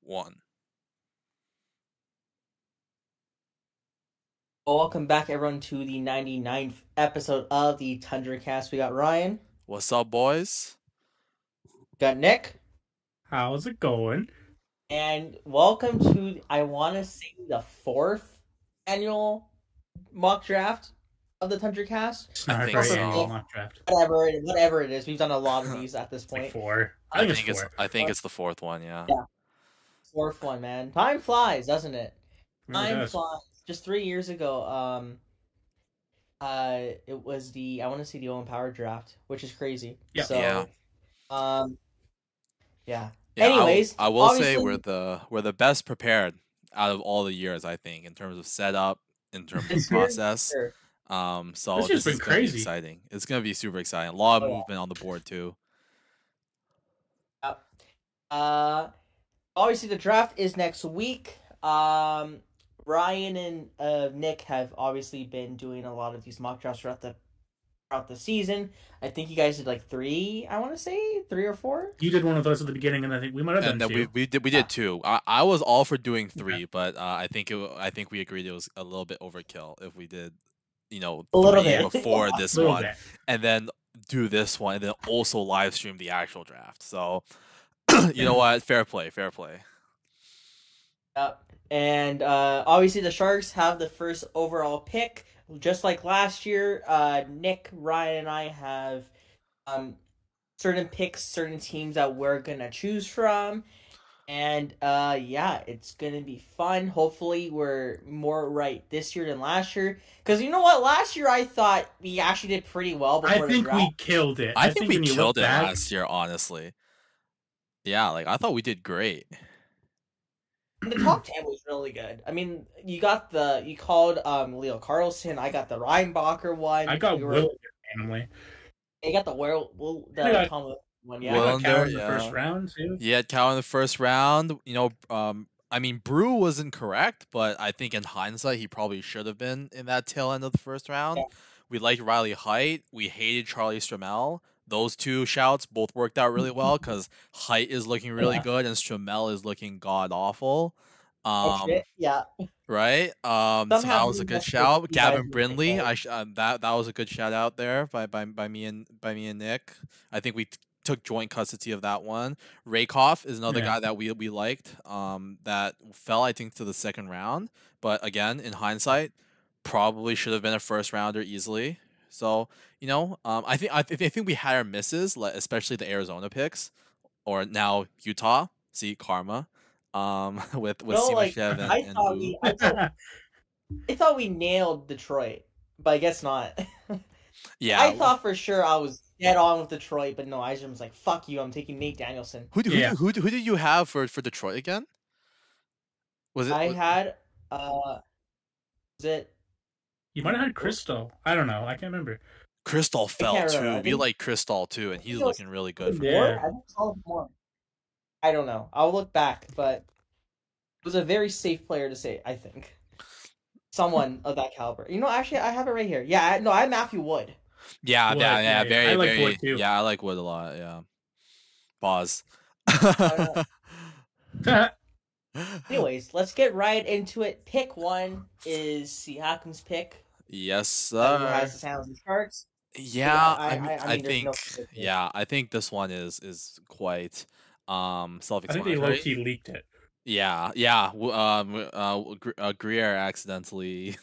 1. Well, welcome back, everyone, to the 99th episode of the Tundra Cast. We got Ryan, What's up, boys? got Nick, How's it going? and welcome to, I want to say, the fourth annual mock draft of the Tundra Cast. It's I not a think very so. annual mock draft. Whatever it is. We've done a lot of these at this It's like point. 4. I think it's 4. I think it's the 4th one, yeah. Yeah, fourth one, man. Time flies, doesn't it? It really Time does. flies. Just 3 years ago, it was I want to say the Owen Power draft, which is crazy. Yeah. So, Yeah. Yeah. Yeah, Anyways, I will say obviously, we're the best prepared out of all the years, I think, in terms of setup, in terms of this year, process. sure. So This year's this been is gonna be crazy. exciting. It's gonna be super exciting. A lot of Oh, yeah. movement on the board too. Yep. Uh, Obviously the draft is next week. Ryan and Nick have obviously been doing a lot of these mock drafts throughout the season. I think you guys did like three. I want to say 3 or 4. You did one of those at the beginning, and I think we might have done And then 2. we did 2. I was all for doing 3, but I think we agreed it was a little bit overkill if we did, A little 3 bit. before A this little one, bit. and then do this one, and then also live stream the actual draft. So you know what? Fair play, fair play. Yep. And obviously the Sharks have the first overall pick, just like last year. Nick, Ryan, and I have um certain picks, certain teams that we're gonna choose from. And yeah, it's gonna be fun. Hopefully we're more right this year than last year. Cause you know what? Last year I thought we actually did pretty well I before the think draft. we killed it. I think we when you look killed it back, last year, honestly. Yeah, like I thought we did great. And the top 10 was really good. I mean, you called Leo Carlson, I got the Reinbacher one. I got We were Will randomly. You got the I got, Tom one, I yeah. got Willander, Cal in the first yeah. round too. He had Cal in the first round. I mean, Brew wasn't correct, but I think in hindsight, he probably should have been in that tail end of the first round. Yeah. We liked Riley Height. We hated Charlie Stramel. Those two shouts both worked out really well because Height is looking really Yeah. good and Stramel is looking god awful. Oh Um, shit. Yeah. right? So Somehow that was he a good messed with shout. you guys Gavin real quick, Brindley, right? that was a good shout out there by me and Nick. I think we took joint custody of that one. Rakoff is another Yeah. guy that we liked. That fell I think to the second round, but again in hindsight, probably should have been a first rounder easily. So I think we had our misses, especially the Arizona picks, or now Utah. See karma. With No, like Simashev and Wu. I thought we nailed Detroit, but I guess not. Yeah. I thought for sure I was dead on with Detroit, but no, Eiserman was like, "Fuck you, I'm taking Nate Danielson." Yeah. Who did you have for Detroit again? Was it I had uh, was it? You might have had Crystal. I don't know. I can't remember. Crystal I fell can't remember. too? I We think like Crystal too, and he's it was looking really good for more. Yeah. Detroit. I think it's all more. I don't know. I'll look back, but it was a very safe player to say. I think someone of that caliber. Actually, I have it right here. Yeah, no, I had Matthew Wood. Yeah, Wood, yeah, yeah. yeah. Very, I like very. Wood too. Yeah, I like Wood a lot. Yeah. Pause. Uh, Anyways, let's get right into it. Pick one is Siakam's pick. Yes, Who has sir. the San Jose Sharks? Yeah, I I mean, there's think no question. yeah, I think this one is quite I think they low self-explanatory. key leaked it. Yeah, yeah. Greer accidentally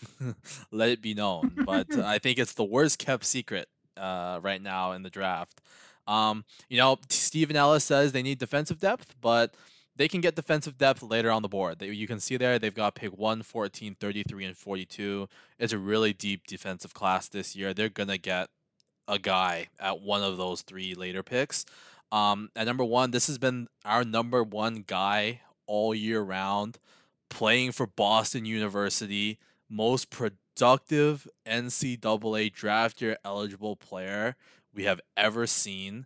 let it be known, but I think it's the worst kept secret right now in the draft. Steven Ellis says they need defensive depth, but they can get defensive depth later on the board. You can see there they've got pick 1, 14, 33, and 42. It's a really deep defensive class this year. They're gonna get a guy at one of those 3 later picks. At number 1, this has been our number 1 guy all year round, playing for Boston University, most productive NCAA draft year eligible player we have ever seen.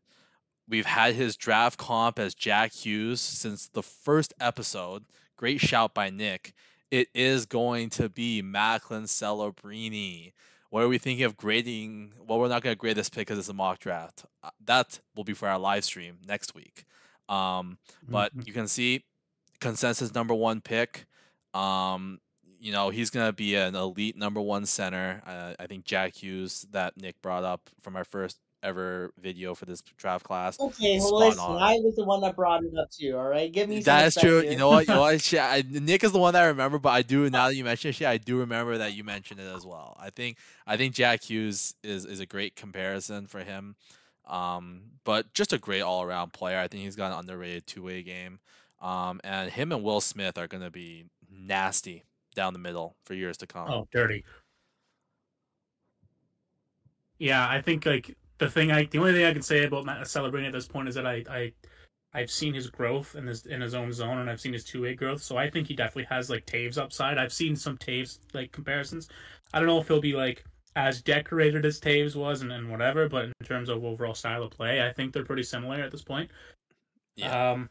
We've had his draft comp as Jack Hughes since the first episode. Great shout by Nick. It is going to be Macklin Celebrini. What are we thinking of grading? Well, we're not going to grade this pick because it's a mock draft. That will be for our live stream next week. But Mhm. you can see consensus number one pick. He's gonna be an elite number one center. I think Jack Hughes that Nick brought up from our first ever video for this draft class, Okay, well, spot listen, on. I was the one that brought it up too. All right, give me some That's respect true. You here. know what? You know what? Shit, Nick is the one that I remember, but I do now that you mention it, shit, I do remember that you mentioned it as well. I think Jack Hughes is a great comparison for him. But just a great all around player. I think he's got an underrated two-way game. And him and Will Smith are gonna be nasty down the middle for years to come. Oh, dirty. Yeah, I think like the only thing I can say about Matt Celebrini at this point is that I've seen his growth in his own zone, and I've seen his two-way growth. So I think he definitely has like Taves upside. I've seen some Taves like comparisons. I don't know if he'll be like as decorated as Taves was and whatever, but in terms of overall style of play, I think they're pretty similar at this point. Yeah.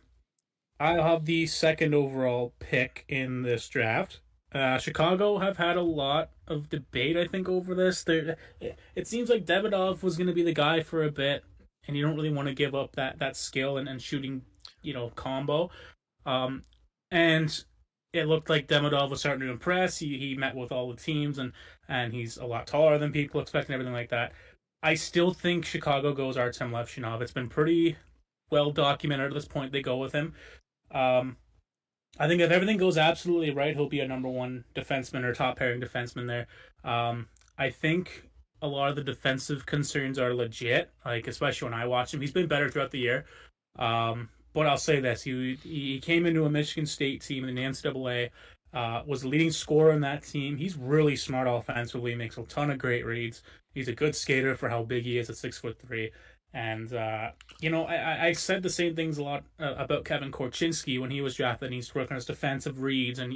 I'll have the second overall pick in this draft. Chicago have had a lot of debate, I think, over this. It seems like Demidov was going to be the guy for a bit, and you don't really want to give up that skill and shooting, combo. And it looked like Demidov was starting to impress. He met with all the teams, and he's a lot taller than people expect and everything like that. I still think Chicago goes Artem Levshinov. It's been pretty well documented at this point. They go with him. I think if everything goes absolutely right, he'll be a number one defenseman or top pairing defenseman there. I think a lot of the defensive concerns are legit, like especially when I watch him. He's been better throughout the year. But I'll say this: he came into a Michigan State team in the NCAA, was the leading scorer in that team. He's really smart offensively, makes a ton of great reads. He's a good skater for how big he is at 6'3". And I said the same things a lot about Kevin Korchinski when he was drafted. And he's working on his defensive reads, and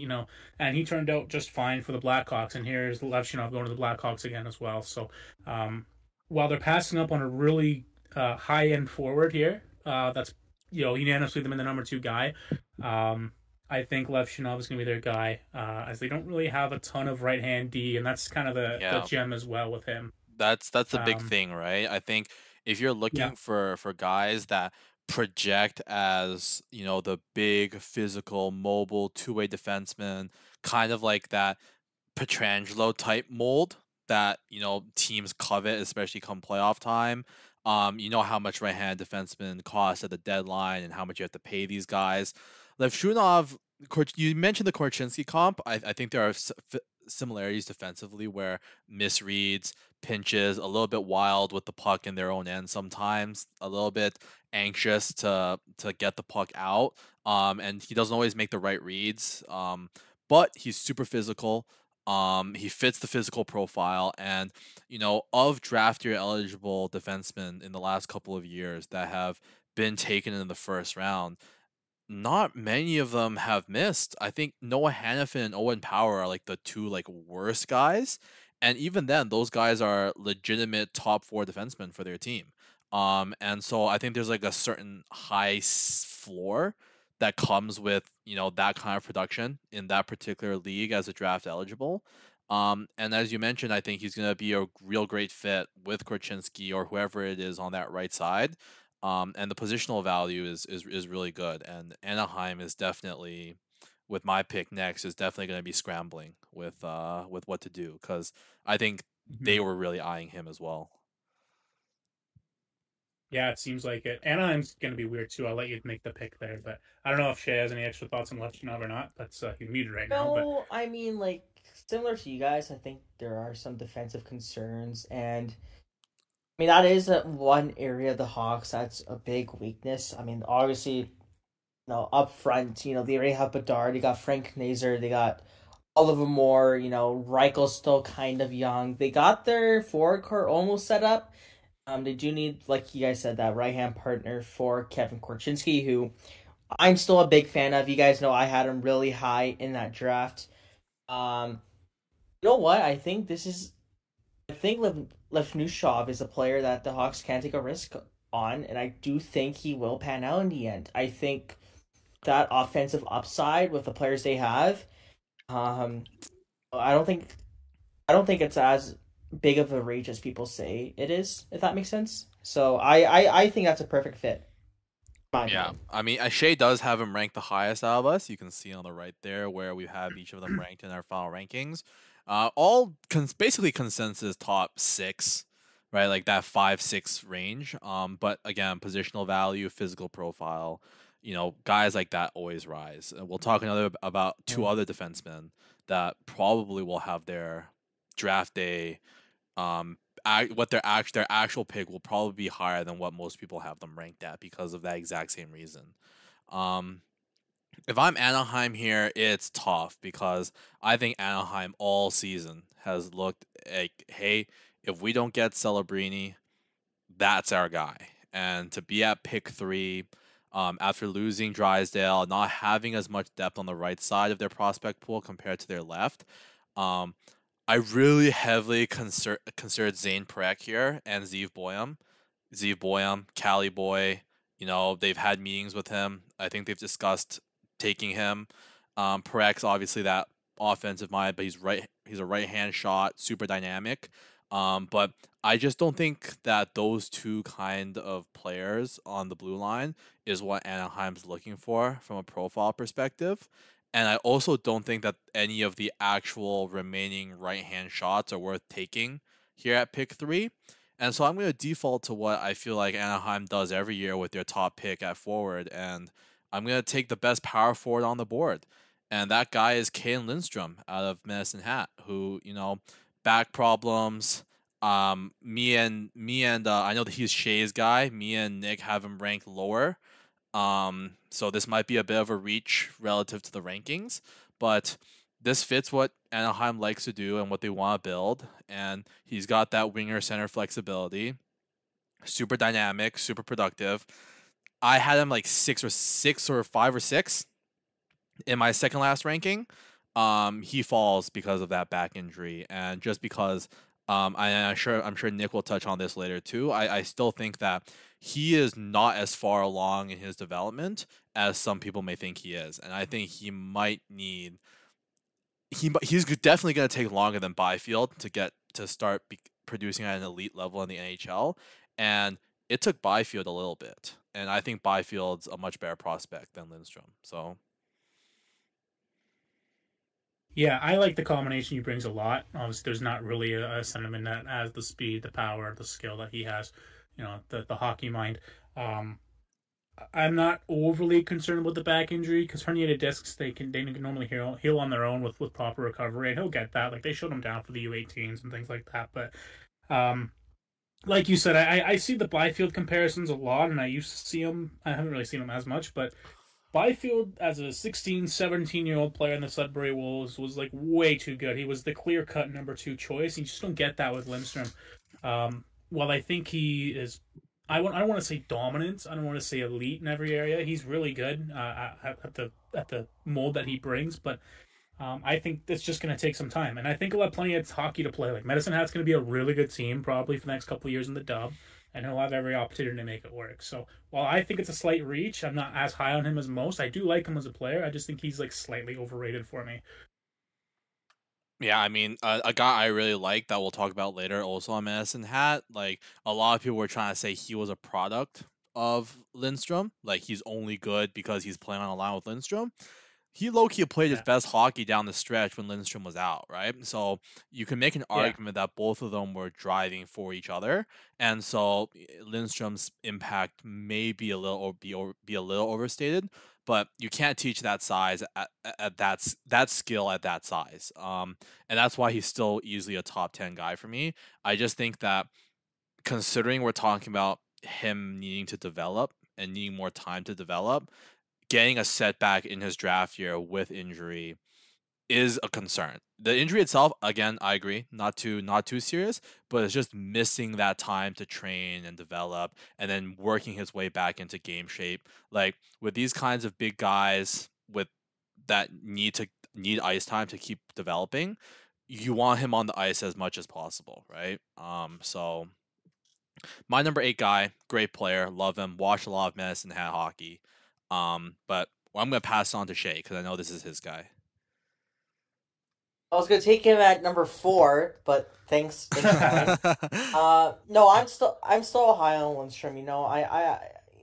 and he turned out just fine for the Blackhawks. And here's Levshinov going to the Blackhawks again as well. So while they're passing up on a really high end forward here, that's unanimously them in the number two guy. I think Levshinov is going to be their guy, as they don't really have a ton of right hand D, and that's kind of the gem as well with him. That's the big thing, right? I think if you're looking for guys that project as the big physical mobile two-way defenseman, kind of like that Petrangelo type mold that teams covet, especially come playoff time. You know how much right-hand defensemen cost at the deadline and how much you have to pay these guys. Levshunov, you mentioned the Korchinski comp. I think there are similarities defensively where misreads, pinches, a little bit wild with the puck in their own end sometimes, a little bit anxious to get the puck out. And he doesn't always make the right reads. But he's super physical. He fits the physical profile, and of draft year eligible defensemen in the last couple of years that have been taken in the first round, not many of them have missed. I think Noah Hannafin and Owen Power are like the two worst guys, and even then, those guys are legitimate top four defensemen for their team. And so I think there's like a certain high floor that comes with that kind of production in that particular league as a draft eligible. And as you mentioned, I think he's gonna be a real great fit with Korchinski or whoever it is on that right side. And the positional value is really good. And Anaheim is definitely, with my pick next, is definitely going to be scrambling with what to do, because I think they were really eyeing him as well. Yeah, it seems like it. Anaheim's going to be weird too. I'll let you make the pick there, but I don't know if SHAE has any extra thoughts on Levshinov or not. That's he's muted right now. No, I mean, like, similar to you guys, I think there are some defensive concerns, and I mean that is one area of the Hawks that's a big weakness. I mean, obviously, up front, they already have Bedard, they got Frank Kneser, they got Oliver Moore, Reichel's still kind of young. They got their forward core almost set up. They do need, like you guys said, that right-hand partner for Kevin Korchinski, who I'm still a big fan of. You guys know I had him really high in that draft. You know what? I think Levshunov is a player that the Hawks can take a risk on, and I do think he will pan out in the end. I think that offensive upside with the players they have, I don't think it's as big of a reach as people say it is, if that makes sense. So I think that's a perfect fit. My Yeah, opinion. I mean, SHAE does have him ranked the highest out of us. You can see on the right there where we have each of them ranked in our final rankings. All basically consensus top six, right? Like that 5-6 range. But again, positional value, physical profile, guys like that always rise. And we'll talk about two Mm. other defensemen that probably will have their draft day what their actual pick will probably be higher than what most people have them ranked at because of that exact same reason. Um, if I'm Anaheim here, it's tough because I think Anaheim all season has looked like, hey, if we don't get Celebrini, that's our guy. And to be at pick 3, after losing Drysdale, not having as much depth on the right side of their prospect pool compared to their left, um, I really heavily considered Zayne Parekh here and Zeev Boyum, Cali Boy. They've had meetings with him. I think they've discussed taking him. Parekh's obviously that offensive mind, but he's a right hand shot, super dynamic. But I just don't think that those two kind of players on the blue line is what Anaheim's looking for from a profile perspective. And I also don't think that any of the actual remaining right hand shots are worth taking here at pick 3. And so I'm going to default to what I feel like Anaheim does every year with their top pick at forward. And I'm going to take the best power forward on the board. And that guy is Cayden Lindstrom out of Medicine Hat, who, back problems. Me and I know that he's SHAE's guy. Me and Nick have him ranked lower. So this might be a bit of a reach relative to the rankings, but this fits what Anaheim likes to do and what they want to build. And he's got that winger center flexibility, super dynamic, super productive. I had him like six or 5 or 6 in my second last ranking. He falls because of that back injury, and just because I'm sure Nick will touch on this later too. I still think that he is not as far along in his development as some people may think he is, and I think he's definitely going to take longer than Byfield to get to start producing at an elite level in the NHL, and it took Byfield a little bit, and I think Byfield's a much better prospect than Lindstrom. So Yeah, I like the combination he brings a lot. Obviously, there's not really a sentiment that has the speed, the power, the skill that he has. The hockey mind. Um, I'm not overly concerned about the back injury because herniated discs they can normally heal on their own with proper recovery, and he'll get that. Like they showed him down for the U18s and things like that. But um, like you said, I see the Byfield comparisons a lot, and I used to see them. I haven't really seen them as much, but Byfield, as a 16, 17-year-old player in the Sudbury Wolves, was like way too good. He was the clear cut number 2 choice. You just don't get that with Lindstrom. While I think he is, I don't want to say dominant. I don't want to say elite in every area. He's really good at the mold that he brings, but I think it's just going to take some time. And I think he'll have plenty of hockey to play. Like Medicine Hat's going to be a really good team probably for the next couple of years in the Dub, and he'll have every opportunity to make it work. So while I think it's a slight reach, I'm not as high on him as most. I do like him as a player. I just think he's like slightly overrated for me. yeah, I mean, a guy I really like that we'll talk about later, also on Medicine Hat. Like a lot of people were trying to say he was a product of Lindstrom. Like he's only good because he's playing on a line with Lindstrom. He low-key played his Yeah. best hockey down the stretch when Lindstrom was out, right? So you can make an Yeah. argument that both of them were driving for each other, and so Lindstrom's impact may be a little be a little overstated, but you can't teach that size at that skill at that size. And that's why he's still easily a top 10 guy for me. I just think that considering we're talking about him needing to develop and needing more time to develop, getting a setback in his draft year with injury is a concern. The injury itself, again, I agree, not too serious, but it's just missing that time to train and develop and then working his way back into game shape. Like with these kinds of big guys with that need ice time to keep developing, you want him on the ice as much as possible, right? So my number 8 guy, great player, love him, watched a lot of Medicine Hat hockey. But I'm gonna pass on to SHAE because I know this is his guy. I was gonna take him at number 4, but thanks, Ryan. No, I'm still high on Lindstrom.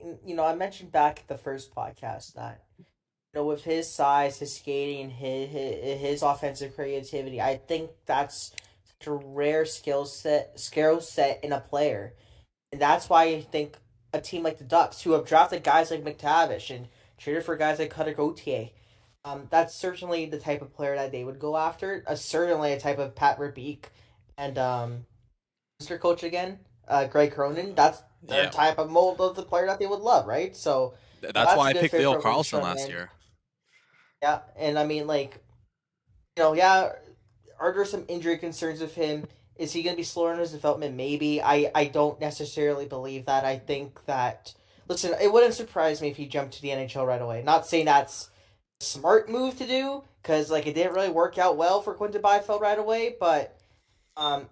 I mentioned back at the first podcast that with his size, his skating, his offensive creativity, I think that's such a rare skill set in a player, and that's why I think a team like the Ducks, who have drafted guys like McTavish and traded for guys like Cutter Gauthier, that's certainly the type of player that they would go after. Certainly a type of Pat Verbeek and Mr. Coach again, Greg Cronin. That's their Yeah, type of mold of the player that they would love, right? So that's that's why a I good picked fit Leo for Carlson Lindstrom, last and year. yeah, and I mean, yeah, are there some injury concerns with him? Is he going to be slower in his development? Maybe. I don't necessarily believe that. I think that, listen, it wouldn't surprise me if he jumped to the NHL right away. Not saying that's a smart move to do, because, it didn't really work out well for Quinton Byfield right away, but, um,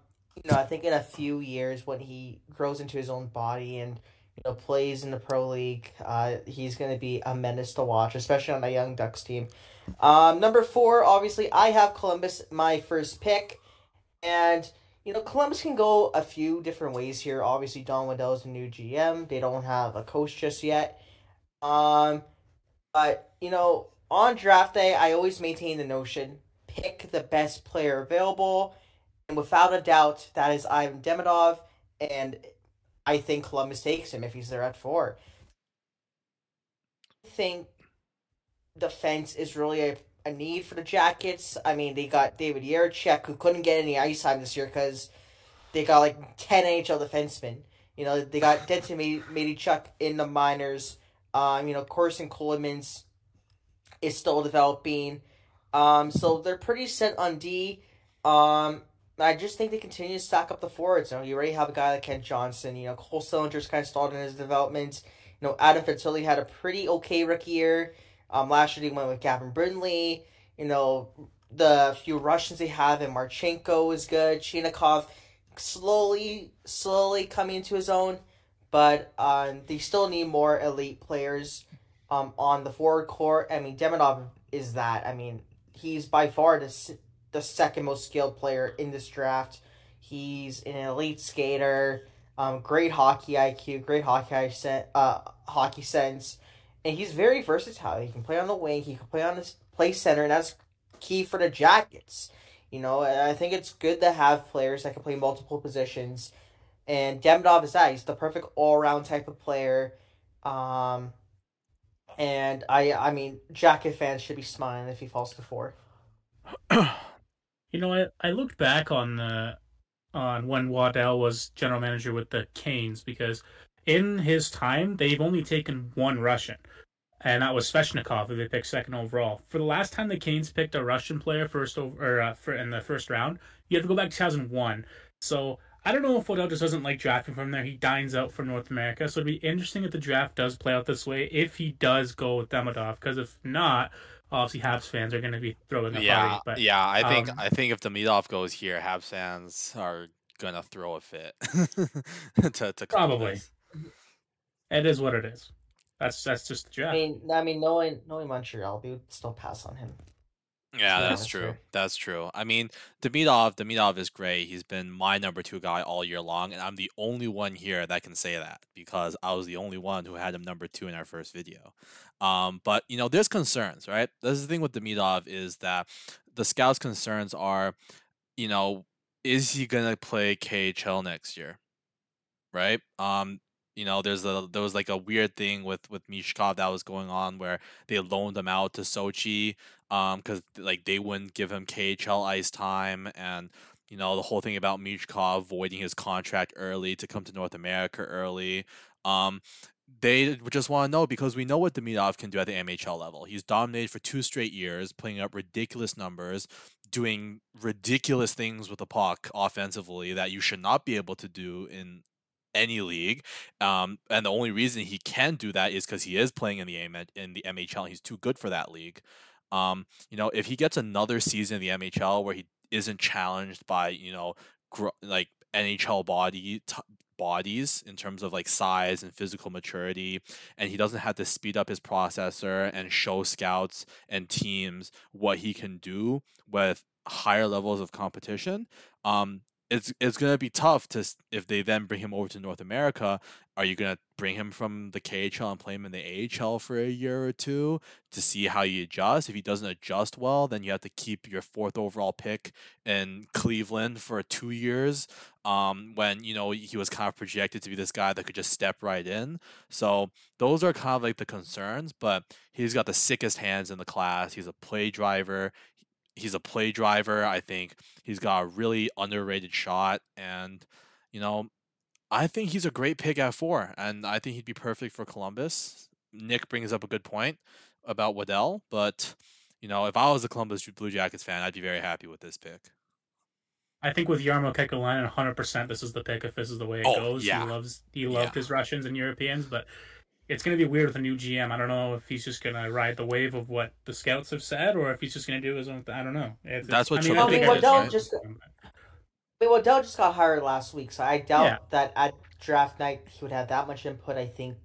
I think in a few years when he grows into his own body and, plays in the pro league, he's going to be a menace to watch, especially on a young Ducks team. Number 4, obviously, I have Columbus, my first pick. And, Columbus can go a few different ways here. Obviously, Don Waddell is the new GM. They don't have a coach just yet. Um, but, on draft day, I always maintain the notion pick the best player available. And without a doubt, that is Ivan Demidov. And I think Columbus takes him if he's there at 4. I think defense is really a need for the Jackets. I mean, they got David Yerchek, who couldn't get any ice time this year because they got 10 NHL defensemen. They got Denton Medichuk in the minors. Corson Coleman's is still developing. So they're pretty set on D. I just think they continue to stack up the forwards. You already have a guy like Kent Johnson. Cole Sillinger's kind of stalled in his development. Adam Fantilli had a pretty okay rookie year. Last year they went with Gavin Brindley. The few Russians they have, and Marchenko is good. Chinikov slowly coming into his own, but they still need more elite players on the forward court. I mean, Demidov is that. I mean, he's by far the second most skilled player in this draft. He's an elite skater, great hockey IQ, great hockey sense, and he's very versatile. He can play on the wing, he can play center, and that's key for the Jackets. I think it's good to have players that can play multiple positions, and Demidov is that. He's the perfect all-around type of player. And I mean, Jacket fans should be smiling if he falls to 4. I looked back on when Waddell was general manager with the Canes, because in his time they've only taken one Russian, and that was Svechnikov, who they picked second overall. For the last time the Canes picked a Russian player in the first round, you have to go back to 2001. So I don't know if Waddell just doesn't like drafting from there. He dines out from North America, so it'd be interesting if the draft does play out this way, if he does go with Demidov, because if not, obviously Habs fans are going to be throwing a party. But Yeah. I think if Demidov goes here, Habs fans are gonna throw a fit to probably Columbus. it is what it is. That's just the draft. Knowing Montreal, they would still pass on him. Yeah, To be that's honest true. here. That's true. I mean, Demidov is great. He's been my number 2 guy all year long, and I'm the only one here that can say that because I was the only one who had him number 2 in our first video. But there's concerns, right? This is the thing with Demidov is that the scouts' concerns are, you know, is he gonna play KHL next year? Right? There was like a weird thing with Mishkov that was going on where they loaned him out to Sochi, because like they wouldn't give him KHL ice time, and the whole thing about Mishkov voiding his contract early to come to North America early. Um, they just want to know because we know what Demidov can do at the MHL level. He's dominated for 2 straight years, putting up ridiculous numbers, doing ridiculous things with the puck offensively that you should not be able to do in any league. And the only reason he can do that is because he is playing in the MHL. He's too good for that league. If he gets another season in the MHL where he isn't challenged by like NHL bodies in terms of like size and physical maturity, and he doesn't have to speed up his processor and show scouts and teams what he can do with higher levels of competition, it's gonna be tough if they then bring him over to North America. Are you gonna bring him from the KHL and play him in the AHL for a year or two to see how he adjusts? If he doesn't adjust well, then you have to keep your 4th overall pick in Cleveland for 2 years. When he was kind of projected to be this guy that could just step right in. So those are kind of like the concerns. But he's got the sickest hands in the class. He's a play driver. I think he's got a really underrated shot, and I think he's a great pick at 4, and I think he'd be perfect for Columbus. Nick brings up a good point about Waddell, but if I was a Columbus Blue Jackets fan, I'd be very happy with this pick. I think with Jarmo Kekalainen, 100% this is the pick if this is the way it goes. Yeah. He loved his Russians and Europeans, but it's going to be weird with a new GM. I don't know if he's just going to ride the wave of what the scouts have said, or if he's just going to do his own thing. I don't know. That's what Waddell just got hired last week, so I doubt that at draft night he would have that much input. I think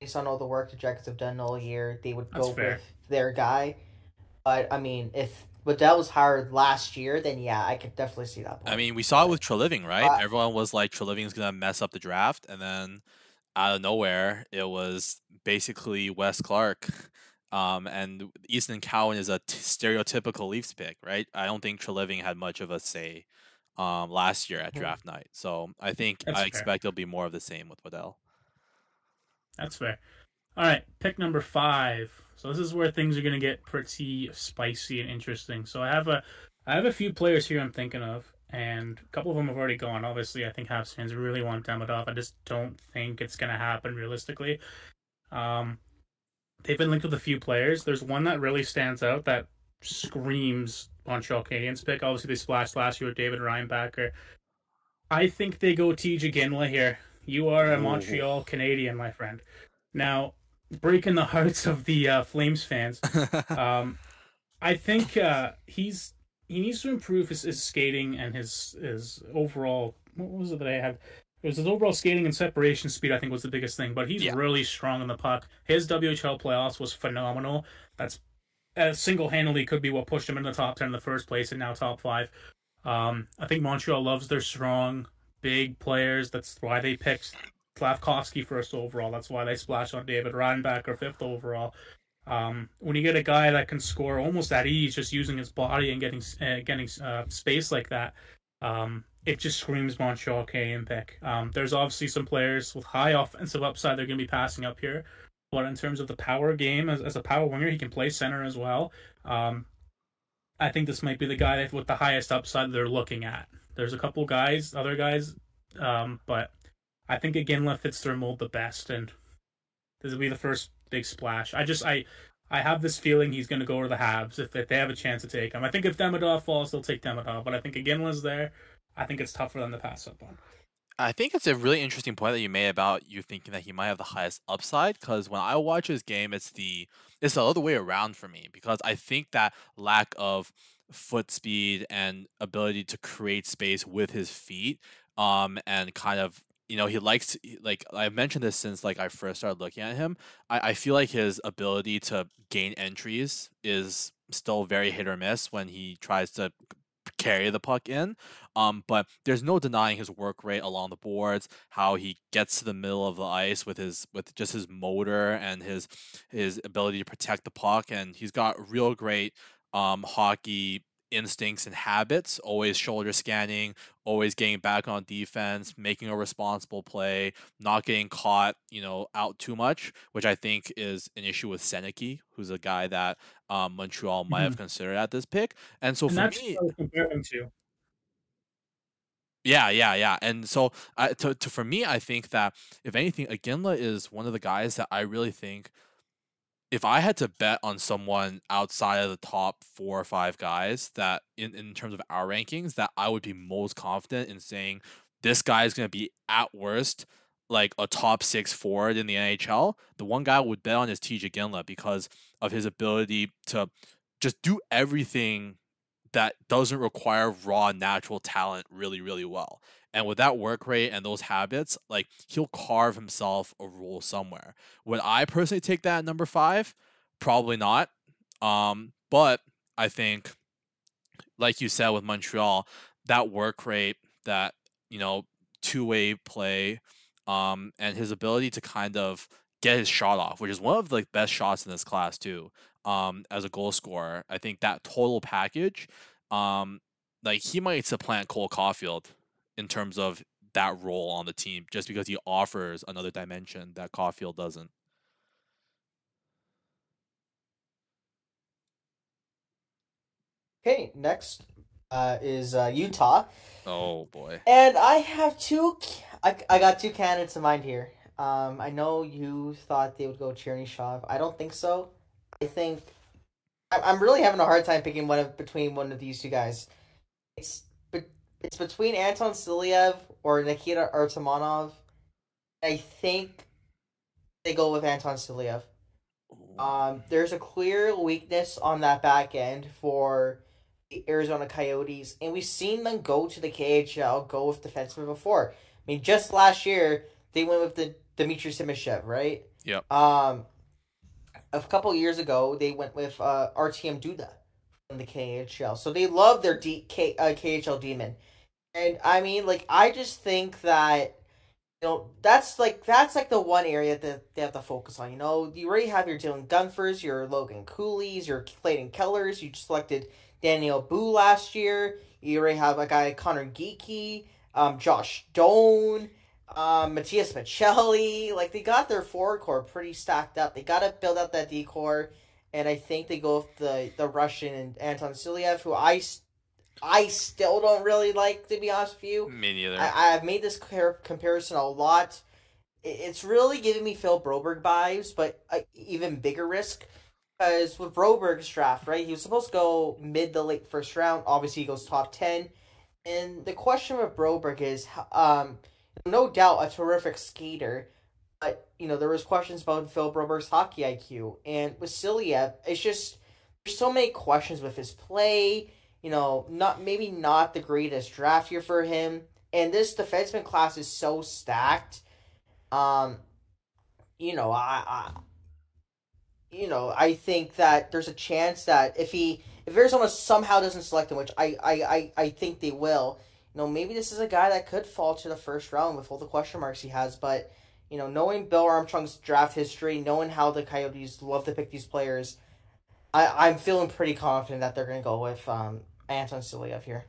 based on all the work the Jackets have done all year, they would go with their guy. But, I mean, if Waddell was hired last year, then yeah, I could definitely see that point. I mean, we saw it with Treliving, right? Everyone was like, Treliving's going to mess up the draft, and then out of nowhere, it was basically Wes Clark. And Easton Cowan is a stereotypical Leafs pick, right? I don't think Treliving had much of a say last year at draft night. So I expect it'll be more of the same with Waddell. That's fair. All right, pick number 5. So this is where things are going to get pretty spicy and interesting. So I have a few players here I'm thinking of, and a couple of them have already gone. Obviously, I think Habs fans really want Demidov. I just don't think it's going to happen realistically. They've been linked with a few players. There's one that really stands out that screams Montreal Canadiens pick. Obviously, they splashed last year with David Reinbacher. I think they go TJ Ginla here. You are a Montreal Canadian, my friend. Now, breaking the hearts of the Flames fans, I think he needs to improve his skating and his overall. What was it that I had? It was his overall skating and separation speed, I think, was the biggest thing. But he's really strong on the puck. His WHL playoffs was phenomenal. That's single-handedly could be what pushed him into the top 10 in the first place and now top 5. I think Montreal loves their strong, big players. That's why they picked Slavkovsky 1st overall. That's why they splashed on David Reinbacher 5th overall. When you get a guy that can score almost at ease, just using his body and getting space like that, it just screams Montreal Canadian pick. There's obviously some players with high offensive upside they're going to be passing up here, but in terms of the power game, as a power winger, he can play center as well. I think this might be the guy with the highest upside they're looking at. There's a couple other guys, but I think Ginla fits their mold the best, and this will be the first big splash. I have this feeling he's going to go to the Habs if they have a chance to take him. I think if Demidov falls, they'll take Demidov, but I think Ginla's there. I think it's tough for them to pass up on. I think it's a really interesting point that you made about you thinking that he might have the highest upside, because when I watch his game, it's the other way around for me, because I think that lack of foot speed and ability to create space with his feet, and kind of he likes to, like I've mentioned this since like I first started looking at him. I feel like his ability to gain entries is still very hit or miss when he tries to carry the puck in. But there's no denying his work rate along the boards, how he gets to the middle of the ice with just his motor and his ability to protect the puck, and he's got real great hockey instincts and habits, always shoulder scanning, always getting back on defense, making a responsible play, not getting caught, out too much, which I think is an issue with Nicky, who's a guy that Montreal might have considered at this pick. And so for me, what I was comparing to. Yeah. And so for me, I think that if anything, Ginla is one of the guys that I really think, if I had to bet on someone outside of the top 4 or 5 guys that in terms of our rankings, that I would be most confident in saying this guy is going to be at worst like a top 6 forward in the NHL, the one guy I would bet on is TJ Ginla, because of his ability to just do everything that doesn't require raw natural talent really, really well. And with that work rate and those habits, like he'll carve himself a role somewhere. Would I personally take that at number 5? Probably not. But I think, like you said with Montreal, that work rate, that, you know, two-way play, and his ability to kind of get his shot off, which is one of the like, best shots in this class too. As a goal scorer, I think that total package, like he might supplant Cole Caulfield in terms of that role on the team, just because he offers another dimension that Caulfield doesn't. Okay, next is Utah. Oh boy. And I have I got two candidates in mind here. I know you thought they would go Chernyshov. I don't think so. I think I'm really having a hard time picking between one of these two guys. It's it's between Anton Silyev or Nikita Artemonov. I think they go with Anton Silyev. There's a clear weakness on that back end for the Arizona Coyotes, and we've seen them go to the KHL, go with defensemen before. I mean, just last year they went with the Dmitry Simashev, right? Yep. A couple years ago they went with Artyom Duda from the KHL, so they love their KHL demon. And I mean, like, I just think that that's like the one area that they have to focus on. You know, you already have your Dylan Gunfers, your Logan Coolies, your Clayton Kellers. You just selected Daniel Boo last year. You already have a guy Connor Geeky, Josh Doan, Matthias Michelli. Like, they got their forward core pretty stacked up. They got to build out that D core, and I think they go with the Russian and Anton Silyev, who I still don't really like, to be honest with you. Me neither. I've made this comparison a lot. It's really giving me Phil Broberg vibes, but even bigger risk. Because with Broberg's draft, right, he was supposed to go mid to late first round. Obviously, he goes top 10. And the question with Broberg is, no doubt a terrific skater, but, there was questions about Phil Broberg's hockey IQ. And with Silyev, it's just, there's so many questions with his play. Not the greatest draft year for him. And this defenseman class is so stacked. I think that there's a chance that if Arizona somehow doesn't select him, which I think they will, maybe this is a guy that could fall to the first round with all the question marks he has. But, knowing Bill Armstrong's draft history, knowing how the Coyotes love to pick these players, I'm feeling pretty confident that they're going to go with Anton Silyev here.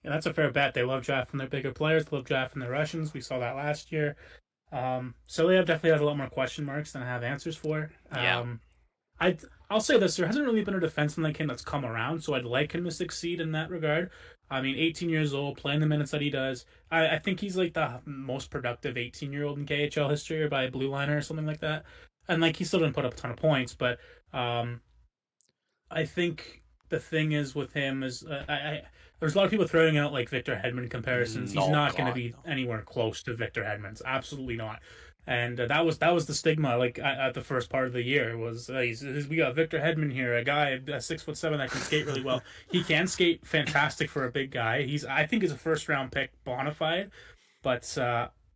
Yeah, that's a fair bet. They love drafting their bigger players. They love drafting their Russians. We saw that last year. Silyev definitely has a lot more question marks than I have answers for. Yeah. I'll say this. There hasn't really been a defenseman like him that's come around, so I'd like him to succeed in that regard. I mean, 18 years old, playing the minutes that he does. I think he's like the most productive 18-year-old in KHL history, or by a blue liner or something like that. And like, he still didn't put up a ton of points, but I think the thing is with him is there's a lot of people throwing out like Victor Hedman comparisons. He's not going to be anywhere close to Victor Hedman's. Absolutely not. And that was the stigma like at the first part of the year was we got Victor Hedman here, a guy 6'7" that can skate really well. He can skate fantastic for a big guy. I think he's a first round pick bona fide, but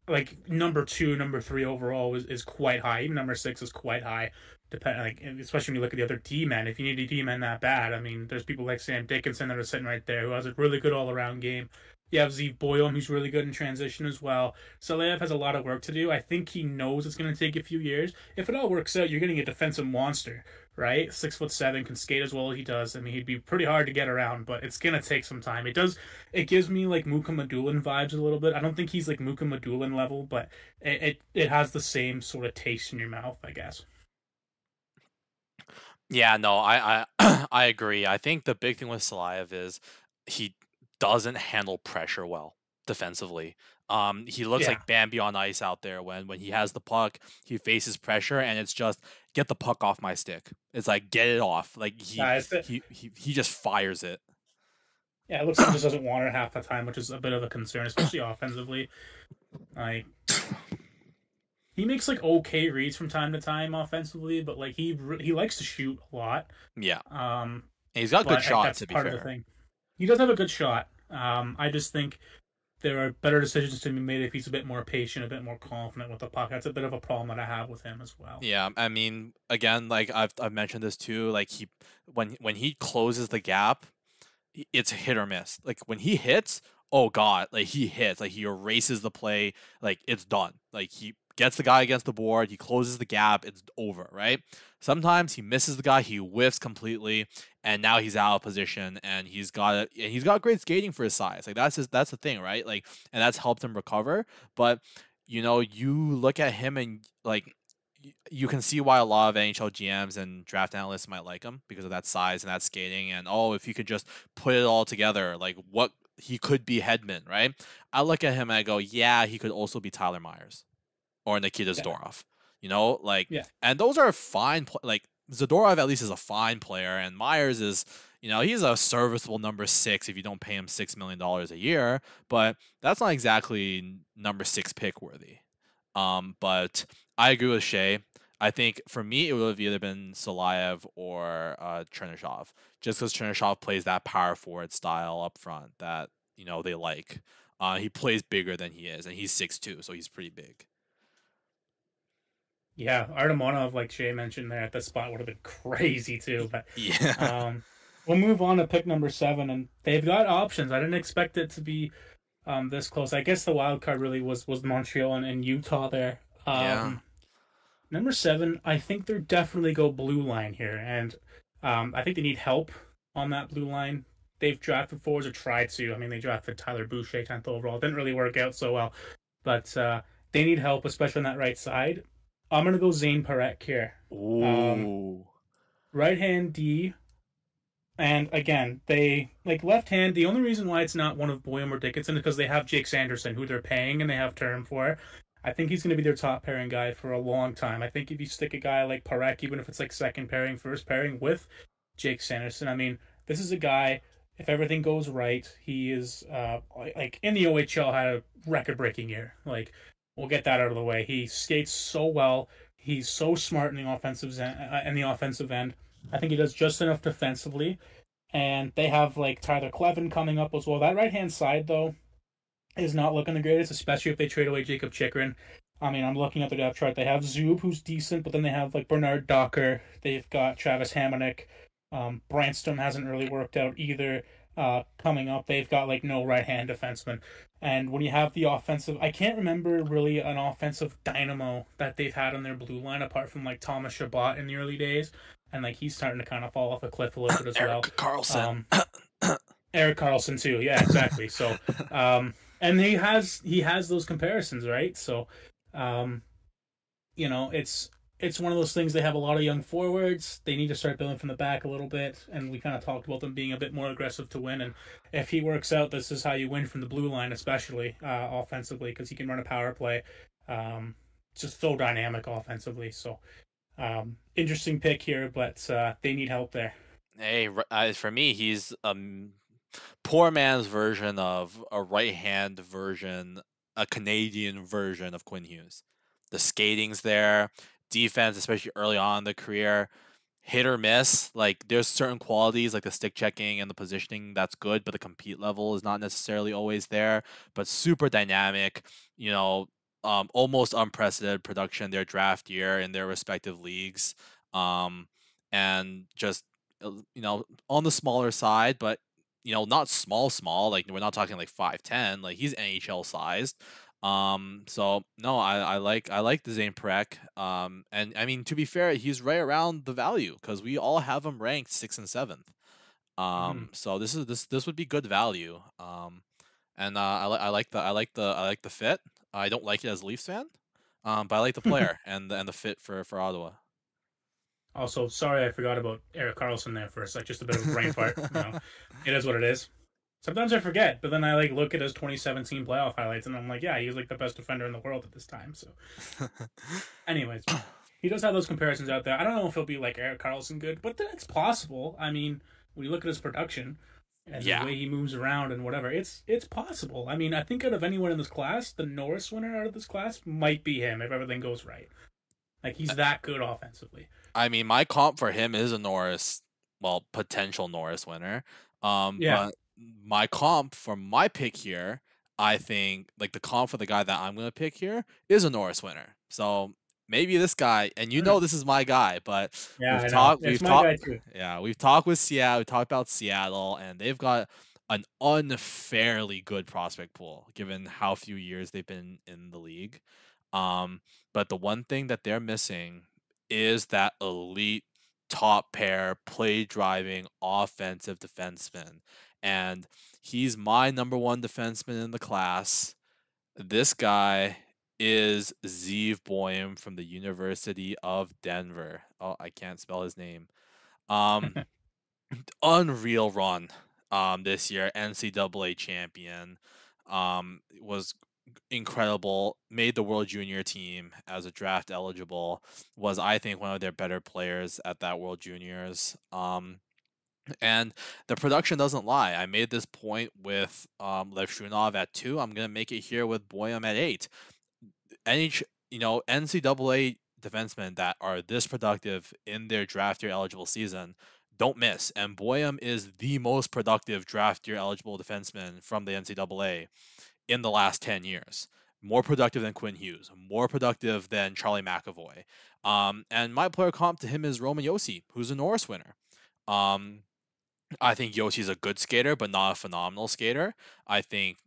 like number 2, number 3 overall is quite high. Even number 6 is quite high. Especially when you look at the other D-men. If you need a D-man that bad, I mean, there's people like Sam Dickinson that are sitting right there who has a really good all-around game. You have Zeev Boyum, who's really good in transition as well. Silyev has a lot of work to do. I think he knows it's going to take a few years. If it all works out, you're getting a defensive monster, right? 6'7", can skate as well as he does. I mean, he'd be pretty hard to get around, but it's going to take some time. It gives me like Muka Madulin vibes a little bit. I don't think he's like Muka Madulin level, but it has the same sort of taste in your mouth, I guess. Yeah, no, I I agree. I think the big thing with Silyev is he doesn't handle pressure well defensively. He looks like Bambi on ice out there when he has the puck, he faces pressure, and it's just get the puck off my stick. It's like get it off. Like he just fires it. Yeah, it looks like he just doesn't want it half the time, which is a bit of a concern, especially offensively. Like, he makes like okay reads from time to time offensively, but like he likes to shoot a lot. Yeah. And he's got good shots, to be fair. Of the thing. He does have a good shot. I just think there are better decisions to be made if he's a bit more patient, a bit more confident with the puck. That's a bit of a problem that I have with him as well. Yeah, I mean, again, like I've mentioned this too. Like when he closes the gap, it's hit or miss. Like when he hits, oh god, like he hits, like he erases the play, like it's done. Like he gets the guy against the board, he closes the gap, it's over, right? Sometimes he misses the guy, he whiffs completely, and now he's out of position, and he's got great skating for his size. Like that's the thing, right? Like, and that's helped him recover. But you look at him and like you can see why a lot of NHL GMs and draft analysts might like him because of that size and that skating, and if he could just put it all together, like what he could be Hedman, right? I look at him and I go, yeah, he could also be Tyler Myers or Nikita Yeah. Zadorov, like, Yeah. and those are fine. Like Zadorov at least is a fine player, and Myers is, he's a serviceable number 6 if you don't pay him $6 million a year, but that's not exactly number 6 pick worthy. But I agree with SHAE. I think for me, it would have either been Salayev or Chernyshov, just because Chernyshov plays that power forward style up front that they like. He plays bigger than he is, and he's 6'2", so he's pretty big. Yeah, Artemonov, like SHAE mentioned there at the spot, would have been crazy too. But yeah, we'll move on to pick number 7, and they've got options. I didn't expect it to be this close. I guess the wild card really was Montreal and Utah there. yeah. Number 7, I think they're definitely go blue line here, and I think they need help on that blue line. They've drafted forwards or tried to. I mean, they drafted Tyler Boucher 10th overall. Didn't really work out so well, but they need help, especially on that right side. I'm gonna go Zayne Parekh here. Ooh. Right hand D, and again they like left hand. The only reason why it's not one of Boehm or Dickinson is because they have Jake Sanderson, who they're paying and they have term for. I think he's going to be their top pairing guy for a long time. I think if you stick a guy like Parekh, even if it's like second pairing, first pairing with Jake Sanderson, I mean, this is a guy, if everything goes right, he is like in the OHL had a record-breaking year. Like, we'll get that out of the way. He skates so well. He's so smart in the offensive end. I think he does just enough defensively. And they have like Tyler Clevin coming up as well. That right-hand side, though, is not looking the greatest, especially if they trade away Jacob Chikrin. I mean, I'm looking at the depth chart. They have Zub, who's decent, but then they have like Bernard Docker. They've got Travis Hamonic. Branston hasn't really worked out either. Coming up, they've got like no right-hand defenseman. And when you have the offensive, I can't remember really an offensive dynamo that they've had on their blue line apart from like Thomas Chabot in the early days. And like he's starting to kind of fall off a cliff a little bit as well. Carlson. Eric Carlson too. Yeah, exactly. So, and he has those comparisons, right? So, it's one of those things. They have a lot of young forwards. They need to start building from the back a little bit, and we kind of talked about them being a bit more aggressive to win. And if he works out, this is how you win from the blue line, especially offensively, because he can run a power play. Just so dynamic offensively. So, interesting pick here, but they need help there. Hey, for me, he's poor man's version of a right-hand version, a Canadian version of Quinn Hughes. The skating's there, defense, especially early on in the career, hit or miss. Like there's certain qualities like the stick checking and the positioning that's good, but the compete level is not necessarily always there. But super dynamic, almost unprecedented production their draft year in their respective leagues, and just on the smaller side, but not small. Like we're not talking like 5'10". Like he's NHL sized. So no, I like the Zayne Parekh. And I mean, to be fair, he's right around the value because we all have him ranked 6th and 7th. So this would be good value. And I like the fit. I don't like it as a Leafs fan. But I like the player and the fit for Ottawa. Also, sorry I forgot about Eric Carlson there for a sec. Just a bit of a brain fart. It is what it is. Sometimes I forget, but then I like look at his 2017 playoff highlights, and I'm like, yeah, he was like the best defender in the world at this time. So, anyways, he does have those comparisons out there. I don't know if he'll be like Eric Carlson good, but then it's possible. I mean, when you look at his production and the way he moves around and whatever, it's possible. I mean, I think out of anyone in this class, the Norris winner out of this class might be him if everything goes right. Like he's that good offensively. I mean, my comp for him is a Norris, potential Norris winner. But my comp for my pick here, I think like the comp for the guy that I'm gonna pick here is a Norris winner. So maybe this guy, and this is my guy, but we've talked with Seattle. We talked about Seattle, and they've got an unfairly good prospect pool given how few years they've been in the league. But the one thing that they're missing is that elite top pair play driving offensive defenseman. And he's my number one defenseman in the class. This guy is Zeev Boyum from the University of Denver. Oh, I can't spell his name. Um, Unreal run this year, NCAA champion. Was incredible, made the World Junior team as a draft eligible, was I think one of their better players at that World Juniors. And the production doesn't lie. I made this point with Levshunov at 2. I'm gonna make it here with Boyum at 8. NCAA defensemen that are this productive in their draft year eligible season don't miss. And Boyum is the most productive draft year eligible defenseman from the NCAA in the last 10 years. More productive than Quinn Hughes, more productive than Charlie McAvoy. And my player comp to him is Roman Josi, who's a Norris winner. I think Yoshi's a good skater, but not a phenomenal skater. I think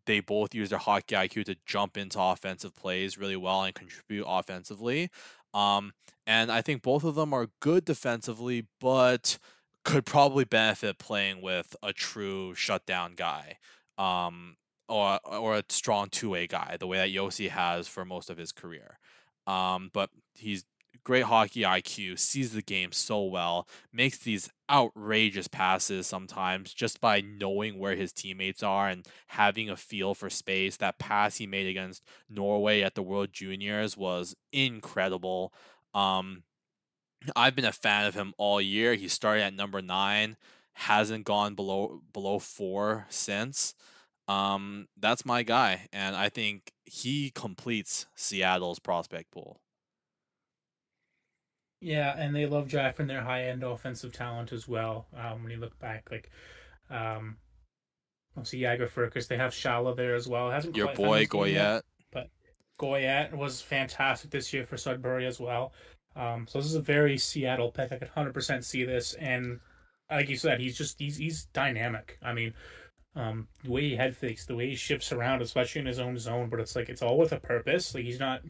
they both use their hockey IQ to jump into offensive plays really well and contribute offensively. And I think both of them are good defensively, but could probably benefit playing with a true shutdown guy, or a strong two-way guy, the way that Yossi has for most of his career. But he's great hockey IQ, sees the game so well, makes these outrageous passes sometimes just by knowing where his teammates are and having a feel for space. That pass he made against Norway at the World Juniors was incredible. I've been a fan of him all year. He started at number 9, hasn't gone below 4 since. That's my guy, and I think he completes Seattle's prospect pool. Yeah, and they love drafting their high-end offensive talent as well. When you look back, like, obviously Jagger Furcus, they have Shala there as well. It hasn't Your quite boy found his game yet, Goyette. but Goyette was fantastic this year for Sudbury as well. So this is a very Seattle pick. I could 100% see this, and like you said, he's dynamic. I mean, the way he head fakes, the way he shifts around, especially in his own zone, but it's like it's all with a purpose. Like he's not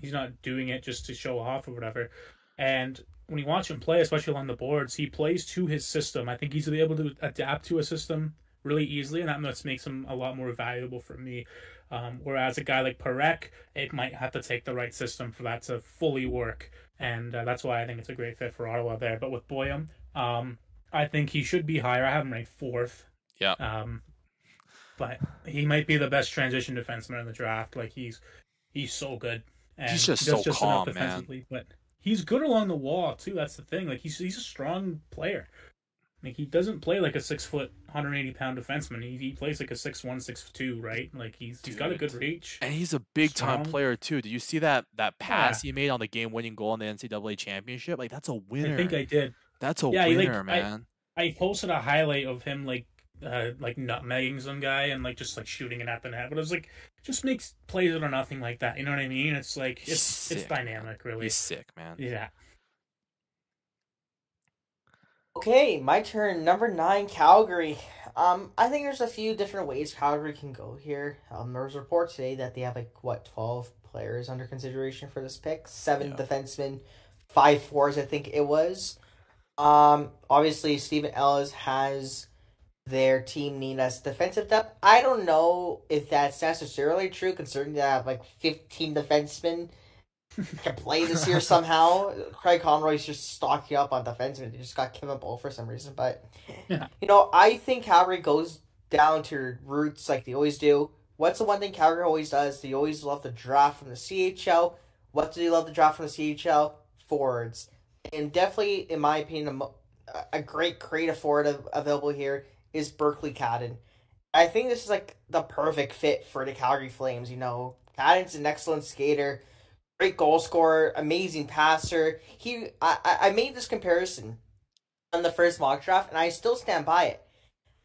doing it just to show off or whatever. And when you watch him play, especially along the boards, he plays to his system. I think he's able to adapt to a system really easily, and that makes him a lot more valuable for me. Whereas a guy like Parekh, it might have to take the right system for that to fully work, and that's why I think it's a great fit for Ottawa there. But with Boyum, I think he should be higher. I have him ranked 4th. Yeah. But he might be the best transition defenseman in the draft. Like he's so good, and he's just so calm, man. But he's good along the wall too. That's the thing. Like he's a strong player. Like he doesn't play like a 6 foot, 180-pound defenseman. He plays like a 6'1", 6'2", right? Like he's got a good reach. And he's a big time player too. Did you see that pass he made on the game winning goal in the NCAA championship? Like that's a winner. I think I did. That's a winner, man. I posted a highlight of him like nutmegging some guy and like just like shooting it at the net, but it was like just makes plays that are nothing like that. You know what I mean? It's like it's dynamic, really. He's sick, man. Yeah. Okay, my turn. Number 9, Calgary. I think there's a few different ways Calgary can go here. There was a report today that they have 12 players under consideration for this pick. 7 defensemen, 5 forwards, I think it was. Obviously Stephen Ellis has their team need as defensive depth. I don't know if that's necessarily true, considering they have 15 defensemen can play this year somehow. Craig Conroy's just stocking up on defensemen. They just got Kevin Bull for some reason. But, I think Calgary goes down to roots like they always do. What's the one thing Calgary always does? They always love to draft from the CHL. What do they love to draft from the CHL? Forwards. And definitely, in my opinion, a great creative forward available here is Berkeley Cayden. I think this is the perfect fit for the Calgary Flames. Cayden's an excellent skater, great goal scorer, amazing passer. I made this comparison on the first mock draft, and I still stand by it.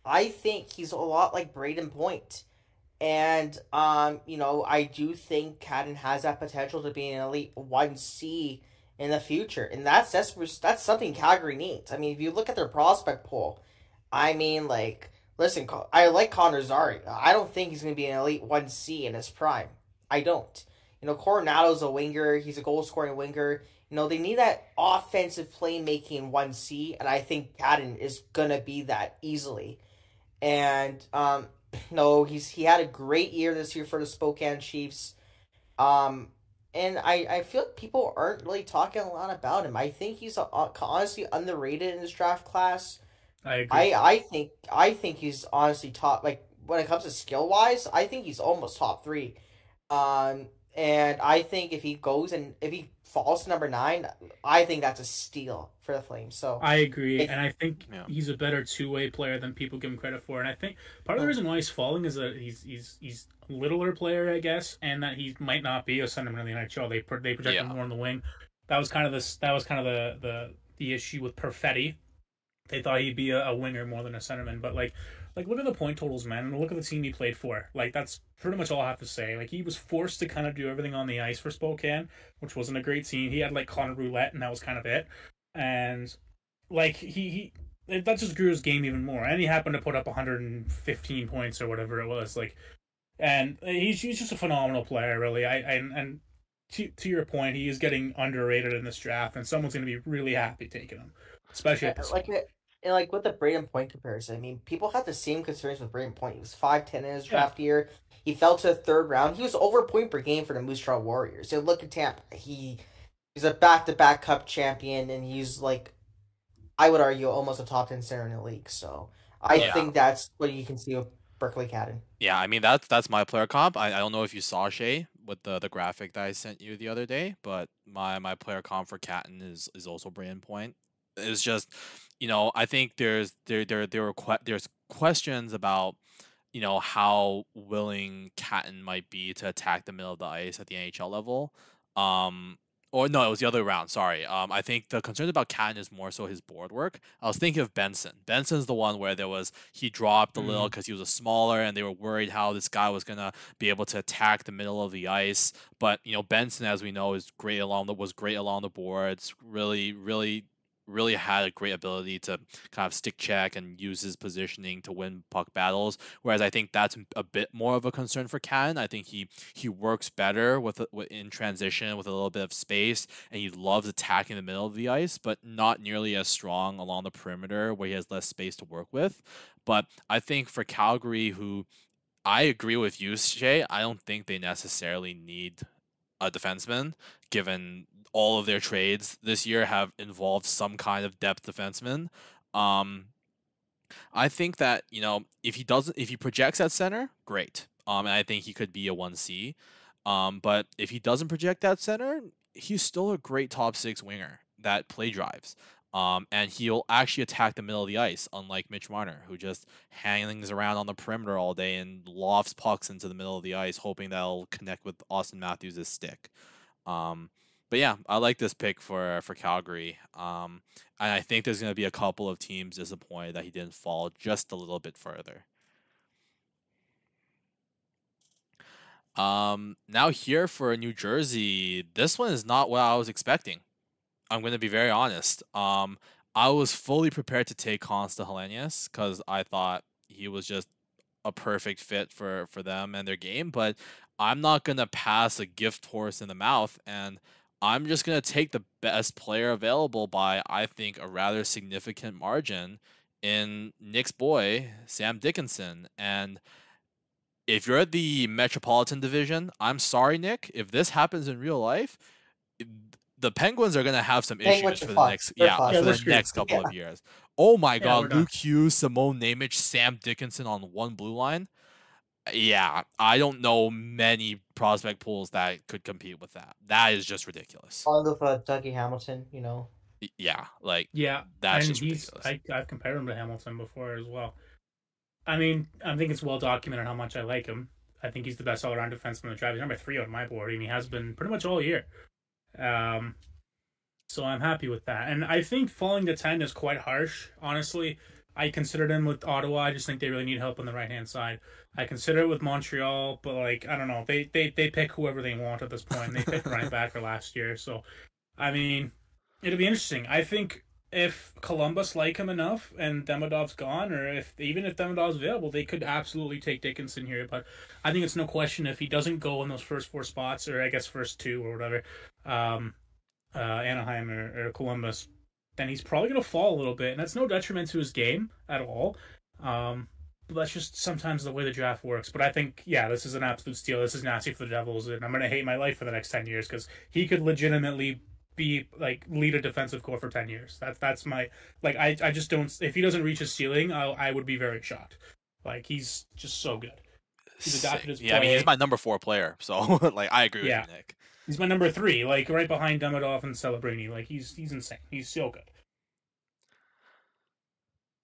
I think he's a lot like Braden Point. And, I do think Cayden has that potential to be an elite 1C in the future. And that's something Calgary needs. I mean, if you look at their prospect pool, listen, I like Connor Zary. I don't think he's going to be an elite 1C in his prime. I don't. Coronado's a winger. He's a goal scoring winger. They need that offensive playmaking 1C, and I think Cayden is going to be that easily. And, no, he had a great year this year for the Spokane Chiefs. Um, and I feel like people aren't really talking a lot about him. I think he's honestly underrated in this draft class. I agree. I think he's honestly top. Like when it comes to skill wise, I think he's almost top three. And I think if he falls to number 9, I think that's a steal for the Flames. So I agree, if and I think Yeah. he's a better two-way player than people give him credit for. And I think part of the reason why he's falling is that he's a littler player, I guess, and that he might not be a centerman in the NHL. They project him more on the wing. That was kind of the issue with Perfetti. They thought he'd be a winger more than a centerman, but like look at the point totals, man, and look at the team he played for. Like that's pretty much all I have to say. Like he was forced to kind of do everything on the ice for Spokane, which wasn't a great team. He had like Connor Roulette, and that was kind of it. And like he that just grew his game even more. And he happened to put up 115 points or whatever it was. Like, and he's just a phenomenal player, really. And to your point, he is getting underrated in this draft, and someone's going to be really happy taking him, especially at this. and like with the Braden Point comparison, I mean, people had the same concerns with Braden Point. He was 5'10" in his draft year. He fell to the third round. He was over point per game for the Moose Jaw Warriors. So look at Tampa. He's a back-to-back Cup champion, and he's like, I would argue, almost a top 10 center in the league. So I think that's what you can see with Berkeley Cayden. Yeah, I mean that's my player comp. I don't know if you saw SHAE with the graphic that I sent you the other day, but my player comp for Cayden is also Braden Point. It's just, I think there's questions about, how willing Cayden might be to attack the middle of the ice at the NHL level. Um, or no, it was the other way around. Sorry. I think the concern about Cayden is more so his board work. I was thinking of Benson. Benson's the one where he dropped a little because he was a smaller, and they were worried how this guy was gonna be able to attack the middle of the ice. But Benson, as we know, was great along the boards. Really, really really had a great ability to kind of stick check and use his positioning to win puck battles. Whereas I think that's a bit more of a concern for Cayden. I think he works better in transition with a little bit of space, and he loves attacking the middle of the ice, but not nearly as strong along the perimeter where he has less space to work with. But I think for Calgary, who I agree with you, SHAE, I don't think they necessarily need a defenseman, given all of their trades this year have involved some kind of depth defenseman. I think that if he projects at center, great. And I think he could be a 1C. But if he doesn't project at center, he's still a great top 6 winger that play drives. And he'll actually attack the middle of the ice, unlike Mitch Marner, who just hangs around on the perimeter all day and lofts pucks into the middle of the ice, hoping that'll connect with Austin Matthews' stick. But yeah, I like this pick for Calgary. And I think there's going to be a couple of teams disappointed that he didn't fall just a little bit further. Now here for New Jersey, this one is not what I was expecting. I'm going to be very honest. I was fully prepared to take Consta Helenius because I thought he was just a perfect fit for them and their game, but I'm not going to pass a gift horse in the mouth, and I'm just going to take the best player available by, I think, a rather significant margin in Nick's boy, Sam Dickinson. And if you're at the Metropolitan Division, I'm sorry, Nick, if this happens in real life, the Penguins are going to have some issues for the next couple of years. Oh my God, Luke Hughes, Simone Nemec, Sam Dickinson on one blue line. Yeah, I don't know many prospect pools that could compete with that. That is just ridiculous. All of Dougie Hamilton, Yeah, that's just ridiculous. I've compared him to Hamilton before as well. I mean, I think it's well documented how much I like him. I think he's the best all-around defenseman in the draft. He's number 3 on my board, and he has been pretty much all year. So I'm happy with that. And I think falling to 10 is quite harsh, honestly. I considered him with Ottawa. I just think they really need help on the right-hand side. I consider it with Montreal, but, I don't know. They pick whoever they want at this point. They picked Ryan Backer last year. So, I mean, it'll be interesting. I think if Columbus like him enough and Demidov's gone, or even if Demidov's available, they could absolutely take Dickinson here. But I think it's no question if he doesn't go in those first 4 spots, or I guess first 2 or whatever, Anaheim or Columbus, then he's probably going to fall a little bit, and that's no detriment to his game at all. But that's just sometimes the way the draft works. But I think, yeah, this is an absolute steal. This is nasty for the Devils, and I'm going to hate my life for the next 10 years because he could legitimately be like lead a defensive core for 10 years. That's my like I just don't, if he doesn't reach his ceiling, I would be very shocked. Like he's just so good. He's adapted his play. I mean, he's my number 4 player, so like I agree with you, Nick. He's my number 3, like right behind Demidov and Celebrini. Like he's insane. He's so good.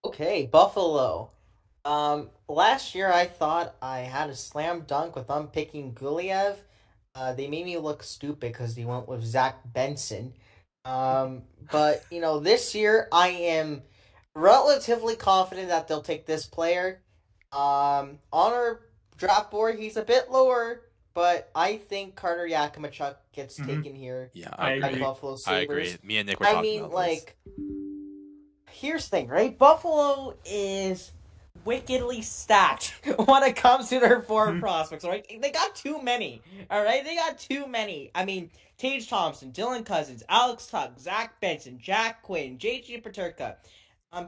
Okay, Buffalo. Last year I thought I had a slam dunk with them picking Guliev. They made me look stupid because they went with Zach Benson. But, this year I am relatively confident that they'll take this player. On our draft board, he's a bit lower, but I think Carter Yakimachuk gets taken here. Yeah, I agree. Buffalo Sabres. I agree. Me and Nick were talking about this. Here's the thing, right? Buffalo is wickedly stacked when it comes to their forward prospects, all right? They got too many, all right? They got too many. I mean, Tage Thompson, Dylan Cousins, Alex Tuck, Zach Benson, Jack Quinn, J.J. Paterka,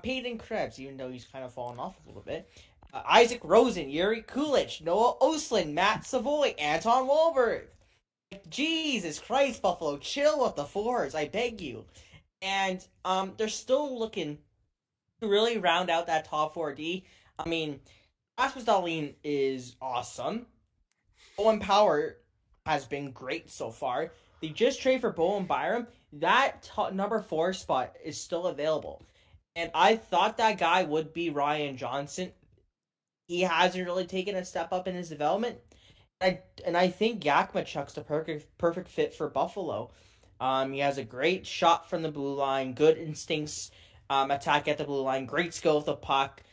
Peyton Krebs, even though he's kind of fallen off a little bit, Isaac Rosen, Yuri Kulich, Noah Oslin, Matt Savoy, Anton Wahlberg. Jesus Christ, Buffalo, chill with the fours, I beg you. And they're still looking to really round out that top 4D. I mean, Rasmus Dahlin is awesome. Owen Power has been great so far. They just traded for Bowen Byram. That number 4 spot is still available. And I thought that guy would be Ryan Johnson. He hasn't really taken a step up in his development. And I think Yakimachuk's the perfect fit for Buffalo. He has a great shot from the blue line, good instincts, attack at the blue line, great skill with the puck,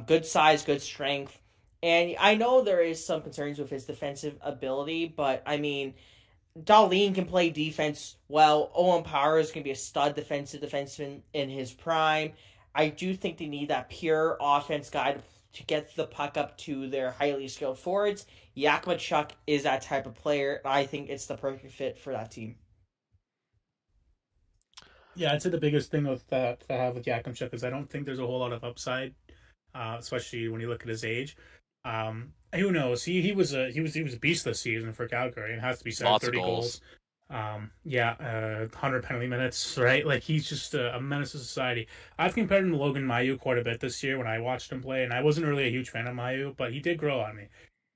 good size, good strength. And I know there is some concerns with his defensive ability, but I mean, Dahlin can play defense well. Owen Power is going to be a stud defenseman in his prime. I do think they need that pure offense guy to get the puck up to their highly skilled forwards. Yakimachuk is that type of player. I think it's the perfect fit for that team. Yeah, I'd say the biggest thing with that I have with Yakimachuk is I don't think there's a whole lot of upside, especially when you look at his age. Who knows? He was a beast this season for Calgary, and has to be said. Lots 30 of goals. 100 penalty minutes, right? Like he's just a menace to society. I've compared him to Logan Mailloux quite a bit this year when I watched him play, and I wasn't really a huge fan of Mailloux, but he did grow on me.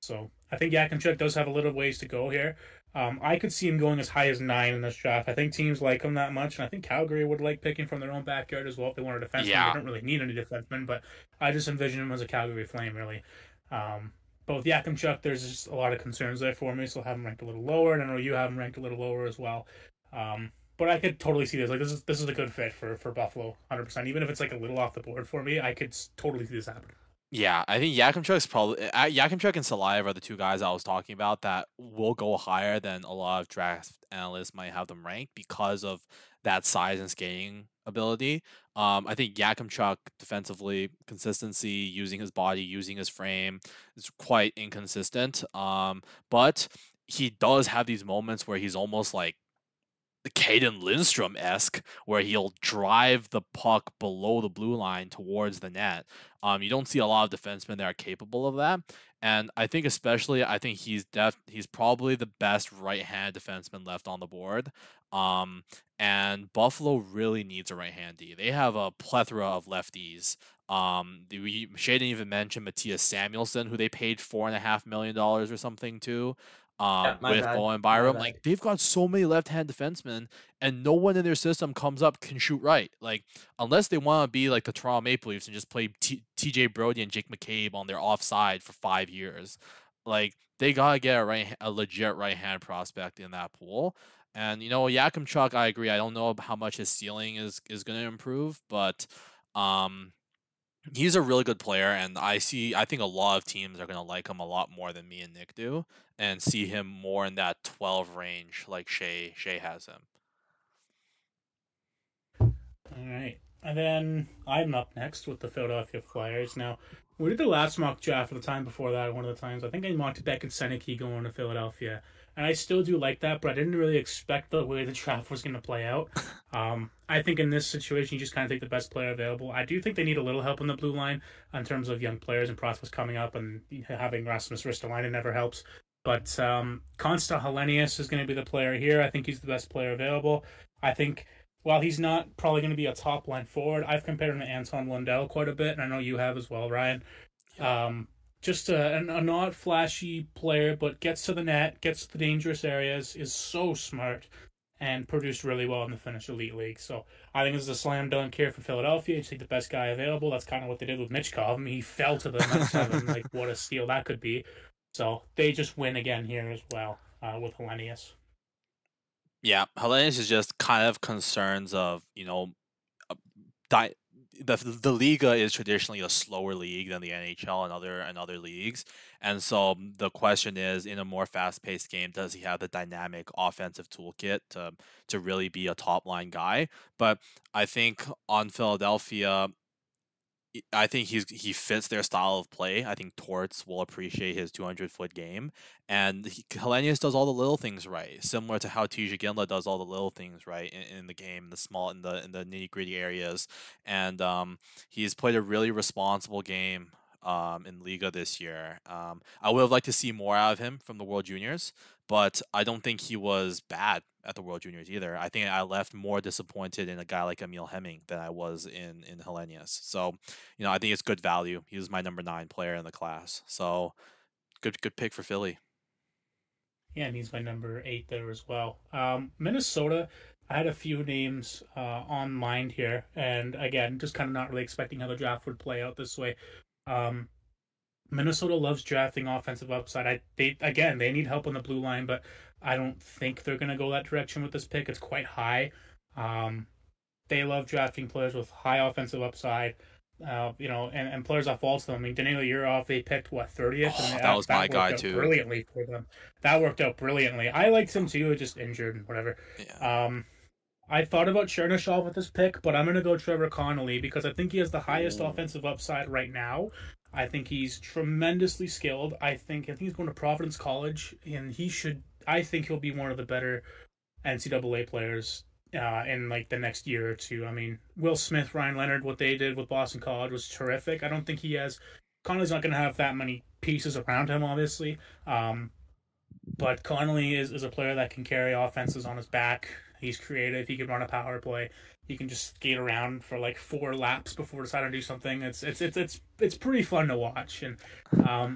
So I think Yakimachuk does have a little ways to go here. I could see him going as high as 9 in this draft. I think teams like him that much, and I think Calgary would like picking from their own backyard as well if they wanted a defenseman. Yeah. They don't really need any defenseman, but I just envision him as a Calgary Flame, really. Both Yakimachuk, there's just a lot of concerns there for me, so I'll have him ranked a little lower, and I know you have him ranked a little lower as well. But I could totally see this. Like this is a good fit for Buffalo, 100%. Even if it's like a little off the board for me, I could totally see this happen. Yeah, I think Yakimchuk's probably Yakimchuk and Salaev are the 2 guys I was talking about that will go higher than a lot of draft analysts might have them ranked because of that size and skating ability. I think Yakimchuk defensively, consistency, using his body, using his frame, is quite inconsistent. But he does have these moments where he's almost like the Cayden Lindstrom-esque, where he'll drive the puck below the blue line towards the net. You don't see a lot of defensemen that are capable of that. And I think he's probably the best right-hand defenseman left on the board. And Buffalo really needs a right-hand D. They have a plethora of lefties. SHAE didn't even mention Matthias Samuelsson, who they paid $4.5 million or something to. With Bowen Byram. Like, they've got so many left-hand defensemen, and no one in their system comes up can shoot right. Like, unless they want to be like the Toronto Maple Leafs and just play TJ Brody and Jake McCabe on their offside for 5 years. Like, they gotta get a legit right-hand prospect in that pool. And Yakimchuk, I agree. I don't know how much his ceiling is going to improve, but he's a really good player, and I think a lot of teams are going to like him a lot more than me and Nick do, and see him more in that 12 range like SHAE has him. All right. And then I'm up next with the Philadelphia Flyers. Now, we did the last mock draft, or the time before that, one of the times. I think I mocked Beck and Seneke going to Philadelphia. And I still do like that, but I didn't really expect the way the draft was going to play out. I think in this situation, you just kind of take the best player available. I do think they need a little help on the blue line in terms of young players and prospects coming up, and having Rasmus Ristolainen never helps. But Constant Helenius is going to be the player here. I think he's the best player available. I think while he's not probably going to be a top line forward, I've compared him to Anton Lundell quite a bit, and I know you have as well, Ryan. Just a not flashy player, but gets to the net, gets to the dangerous areas, is so smart, and produced really well in the Finnish Elite League. So I think this is a slam dunk here for Philadelphia. You take the best guy available. That's kind of what they did with Michkov. I mean, he fell to the -7. Like, what a steal that could be. So they just win again here as well with Helenius. Yeah, Helenius is just kind of concerns of, the Liga is traditionally a slower league than the NHL and other leagues, and so the question is, in a more fast-paced game, does he have the dynamic offensive toolkit to really be a top line guy? But I think on Philadelphia, I think he fits their style of play. I think Torts will appreciate his 200-foot game, and Helenius does all the little things right, similar to how TJ Ginla does all the little things right in the game, in the nitty gritty areas, and he's played a really responsible game in Liga this year. I would have liked to see more out of him from the World Juniors, but I don't think he was bad at the World Juniors either. I think I left more disappointed in a guy like Emil Hemming than I was in Helenius. So, I think it's good value. He was my number 9 player in the class. So, good pick for Philly. Yeah, and he's my number 8 there as well. Minnesota, I had a few names on mind here, and again, just kind of not really expecting how the draft would play out this way. Minnesota loves drafting offensive upside. They need help on the blue line, but I don't think they're going to go that direction with this pick. It's quite high. They love drafting players with high offensive upside, and players that falls to them. I mean, Danilo Yurov, they picked, 30th? Oh, and that was my guy, too. Brilliantly for them. That worked out brilliantly. I liked him, too, just injured and whatever. Yeah. I thought about Chernyshov with this pick, but I'm going to go Trevor Connolly because I think he has the highest offensive upside right now. I think he's tremendously skilled. I think he's going to Providence College, and I think he'll be one of the better NCAA players in the next year or two. I mean, Will Smith, Ryan Leonard, what they did with Boston College was terrific. I don't think Connolly's not going to have that many pieces around him, obviously. But Connolly is a player that can carry offenses on his back. He's creative. He can run a power play. He can just skate around for 4 laps before deciding to do something. It's pretty fun to watch, and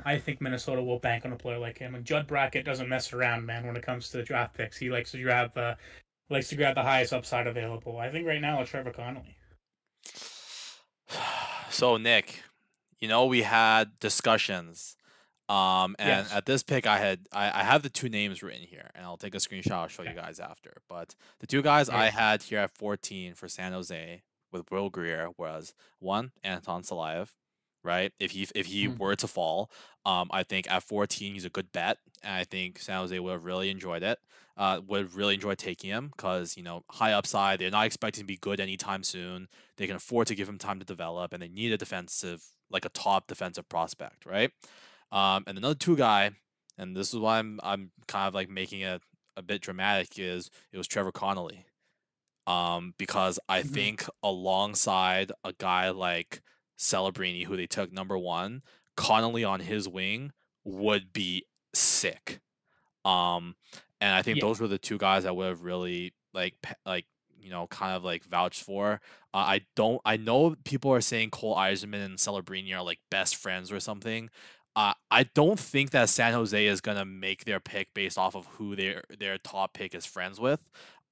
I think Minnesota will bank on a player like him. And Judd Brackett doesn't mess around, man. When it comes to draft picks, he likes to grab the highest upside available. I think right now it's Trevor Connolly. So Nick, we had discussions. And yes. At this pick, I have the 2 names written here, and I'll take a screenshot. I'll show you guys after. But the 2 guys I had here at 14 for San Jose with Will Greer was 1, Anton Salayev, right? If he were to fall, I think at 14 he's a good bet, and I think San Jose would have really enjoyed it. Would really enjoy taking him because high upside. They're not expecting to be good anytime soon. They can afford to give him time to develop, and they need a top defensive prospect, right? And another 2 guy, and this is why I'm kind of making it a bit dramatic, it was Trevor Connolly. Because I think alongside a guy like Celebrini, who they took number 1, Connolly on his wing would be sick. And I think those were the 2 guys I would have really kind of vouched for. I know people are saying Cole Eiserman and Celebrini are best friends or something. I don't think that San Jose is gonna make their pick based off of who their top pick is friends with.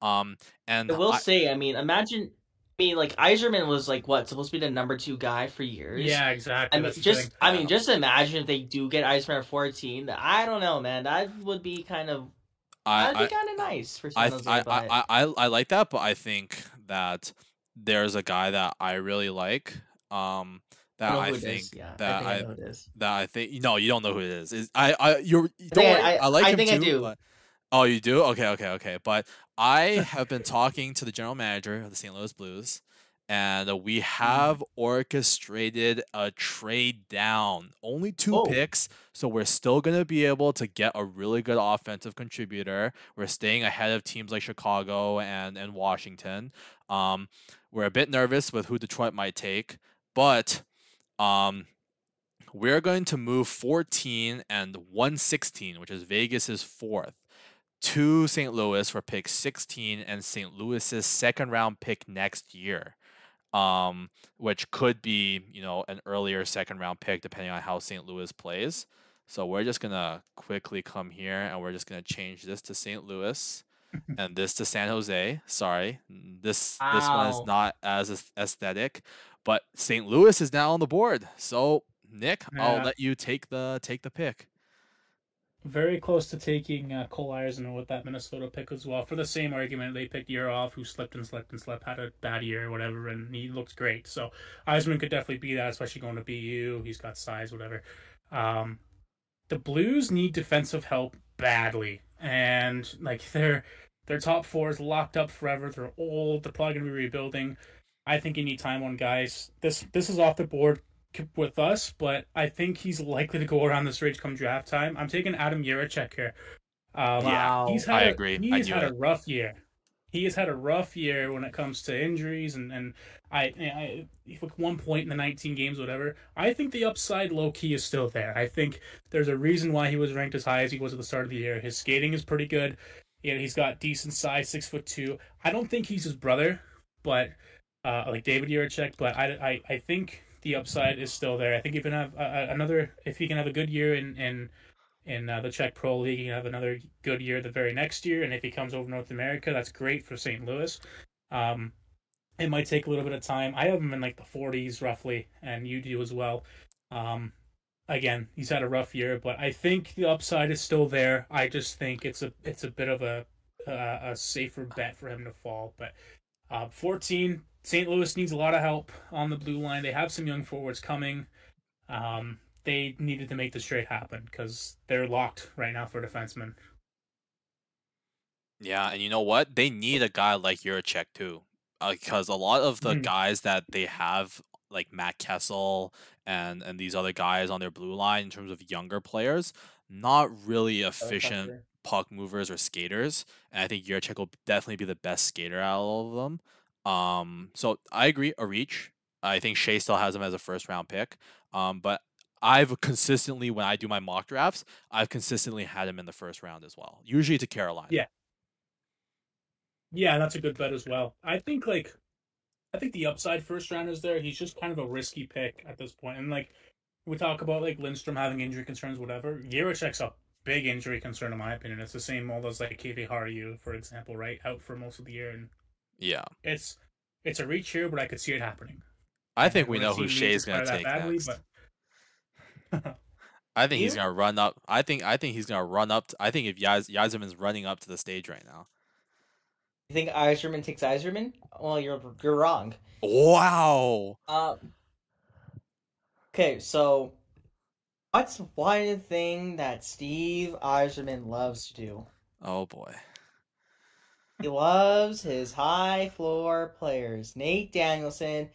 And I will say, imagine, Eiserman was supposed to be the number 2 guy for years. Yeah, exactly. Just imagine if they do get Eiserman at 14. I don't know, man. That would be kind of nice for San Jose. I like that, but I think that there's a guy that I really like. I think no, you don't know who it is. I think I do. But, oh, you do? Okay. But I have been talking to the general manager of the St. Louis Blues, and we have orchestrated a trade down. Only 2 Oh, picks, so we're still going to be able to get a really good offensive contributor. We're staying ahead of teams like Chicago and Washington. We're a bit nervous with who Detroit might take, but um, we're going to move 14 and 116, which is Vegas's fourth, to St. Louis for pick 16 and St. Louis's second round pick next year. Which could be, an earlier second round pick depending on how St. Louis plays. So we're just gonna quickly come here and we're just gonna change this to St. Louis and this to San Jose. Sorry, this one is wow. not as aesthetic, but St. Louis is now on the board. So Nick, I'll Yeah, let you take the pick. very close to taking Cole Eiserman with that Minnesota pick as well. For the same argument, they picked Yarov, who slipped and slipped and slipped, had a bad year or whatever, and he looks great. So Eiserman could definitely be that, especially going to BU. He's got size, whatever. The Blues need defensive help badly, and like their top four is locked up forever. They're old. They're probably going to be rebuilding. I think you need time on guys. This is off the board with us, but I think he's likely to go around this range come draft time. I'm taking Adam Jiricek here. Yeah, Wow. I agree. I He's knew had it. a rough year. He has had a rough year when it comes to injuries and I like 1 point in the 19 games, whatever. I think the upside low key is still there. I think there's a reason why he was ranked as high as he was at the start of the year. His skating is pretty good. He's got decent size, 6'2". I don't think he's his brother, but like David Jiricek, but I think the upside is still there. I think if he can have if he can have a good year in the Czech Pro League, he can have another good year the very next year, and if he comes over North America, that's great for St. Louis. It might take a little bit of time. I have him in like the 40s roughly, and you do as well. Again, he's had a rough year, but I think the upside is still there. I just think it's a bit of a safer bet for him to fall. But 14, St. Louis needs a lot of help on the blue line. They have some young forwards coming. They needed to make this trade happen because they're locked right now for defensemen. Yeah, and you know what? They need a guy like Juracek too, because a lot of the Mhm. guys that they have, like Matt Kessel and these other guys on their blue line, in terms of younger players, not really efficient Tougher. puck movers or skaters. And I think Juracek will definitely be the best skater out of all of them. So I agree, a reach. I think Shea still has him as a first round pick. But I've consistently, when I do my mock drafts, I've consistently had him in the first round as well, usually to Carolina. Yeah, yeah, that's a good bet as well. I think the upside first round is there. He's just kind of a risky pick at this point. And like we talk about like Lindstrom having injury concerns, whatever. Jiricek's a big injury concern in my opinion. It's the same mold as like KV Haryu, for example, right? Out for most of the year, and Yeah. it's a reach here, but I could see it happening. I think And we when a know who team needs Shea's a gonna player that take badly, next. but I think he's You? gonna run up. I think he's gonna run up. I think if Yzerman's running up to the stage right now. You think Eiserman takes Eiserman? Well, you're wrong. Wow. Um. Okay, so what's one thing that Steve Eiserman loves to do? Oh boy. He loves his high floor players, Nate Danielson,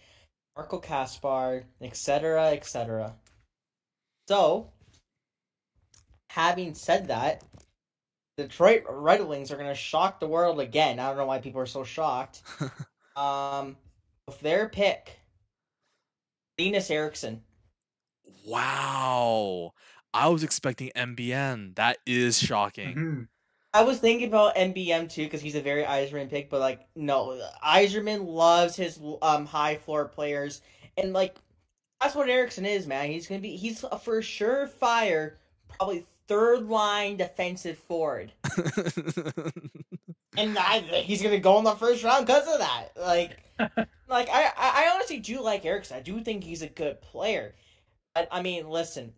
Marco Kaspar, etc., etc. So, having said that, Detroit Red Wings are going to shock the world again. I don't know why people are so shocked. With their pick, Linus Eriksson. Wow. I was expecting MBN. That is shocking. Mhm. I was thinking about NBM too because he's a very Eiserman pick, but like no, Eiserman loves his high floor players, and like that's what Erickson is, man. He's a for sure fire, probably third line defensive forward, and he's gonna go in the first round because of that. I honestly do like Erickson. I do think he's a good player. I mean, listen,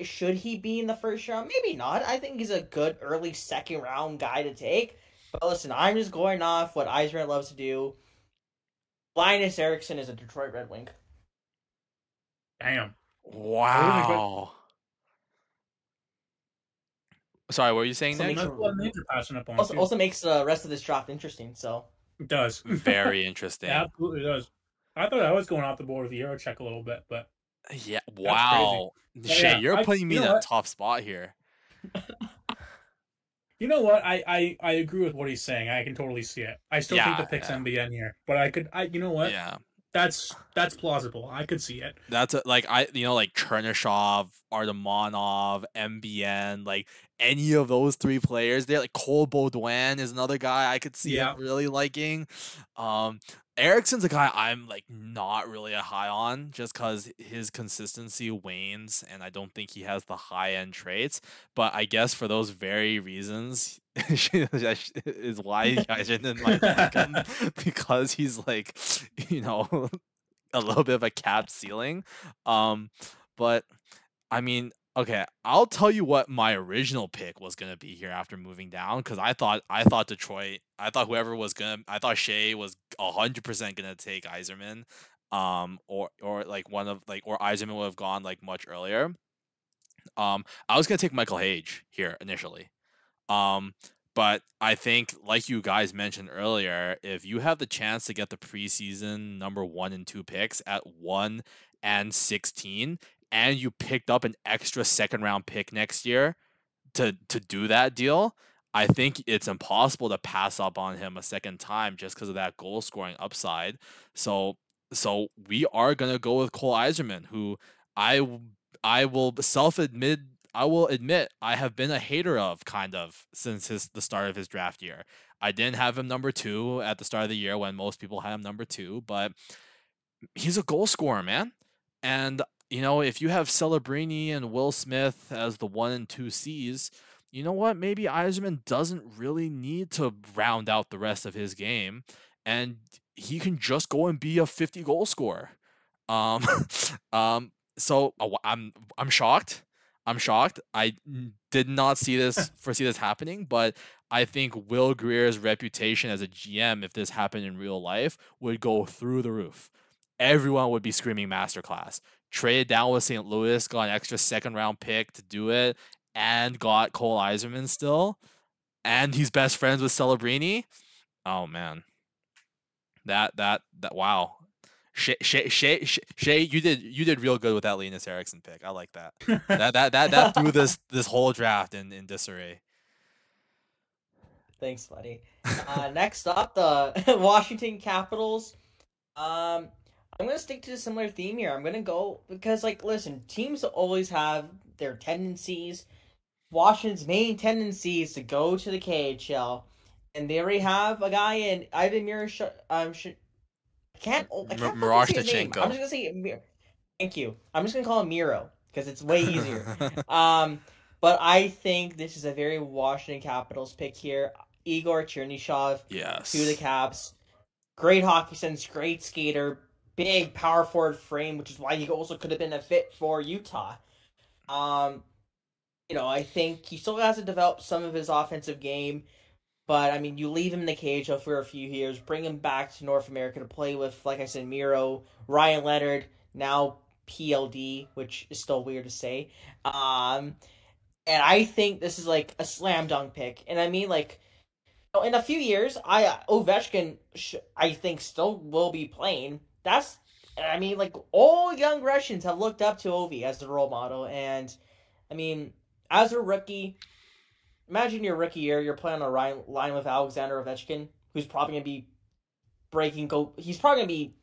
should he be in the first round? Maybe not. I think he's a good early second round guy to take. But listen, I'm just going off what Eiserman loves to do. Linus Erickson is a Detroit Red Wing. Damn. Wow. Sorry, what were you saying, Also Nick? makes That's what names are passing up on. also makes the rest of this draft interesting. So It does. Very It interesting. absolutely does. I thought I was going off the board with the Euro check a little bit, but Yeah, that's crazy. wow. But Shay, yeah, you're putting me you in know a what? tough spot here. You know what? I agree with what he's saying. I can totally see it. I still think Yeah, the pick's yeah, MBN here, but you know what? yeah. That's plausible. I could see it. That's like like Chernyshov, Artemonov, MBN, like any of those three players. They're like Cole Baudouin is another guy I could see him Yeah. really liking. Um, Ericsson's a guy I'm like not really a high on just because his consistency wanes and I don't think he has the high end traits. But I guess for those very reasons is why you guys didn't like him because he's like, you know, a little bit of a capped ceiling. Um, but I mean, okay, I'll tell you what my original pick was gonna be here after moving down because I thought Detroit, I thought SHAE was 100% gonna take Eiserman, or like one of like or Eiserman would have gone like much earlier. I was gonna take Michael Hage here initially. Um, but I think, like you guys mentioned earlier, if you have the chance to get the preseason number 1 and 2 picks at 1 and 16, and you picked up an extra second round pick next year to do that deal, I think it's impossible to pass up on him a second time just because of that goal scoring upside. So we are gonna go with Cole Eiserman, who I I will self admit I will admit I have been a hater of kind of since the start of his draft year. I didn't have him number 2 at the start of the year when most people had him number 2, but he's a goal scorer, man. And if you have Celebrini and Will Smith as the 1 and 2 Cs, you know what? Maybe Eiserman doesn't really need to round out the rest of his game, and he can just go and be a 50 goal scorer. Um, so I'm shocked. I'm shocked. Did not foresee this happening, but I think Will Greer's reputation as a GM, if this happened in real life, would go through the roof. Everyone would be screaming masterclass. Traded down with St. Louis, got an extra second round pick to do it, and got Cole Eiserman still, and he's best friends with Celebrini. Oh man, that wow. Shay, you did real good with that Linus Erickson pick. I like that. That threw this whole draft in disarray. Thanks, buddy. Next up, the Washington Capitals. Um, I'm gonna stick to a similar theme here. I'm gonna go because, like, listen, teams always have their tendencies. Washington's main tendency is to go to the KHL, and they already have a guy in Ivan I can't fucking say his name. I'm Marashtchenko. just gonna say thank you. I'm just gonna call him Miro because it's way easier. Um, but I think this is a very Washington Capitals pick here. Igor Chernyshov to the Yes. Caps. Great hockey sense, great skater, big power forward frame, which is why he also could have been a fit for Utah. Um, I think he still has to develop some of his offensive game. But I mean, you leave him in the KHL for a few years, bring him back to North America to play with, like I said, Miro, Ryan Leonard, now PLD, which is still weird to say. And I think this is like a slam dunk pick. And I mean, like, in a few years, Ovechkin, I think, still will be playing. I mean, like, all young Russians have looked up to Ovi as the role model. And I mean, as a rookie, imagine your rookie year, you're playing on a line with Alexander Ovechkin, who's probably going to be breaking goal. He's probably going to be.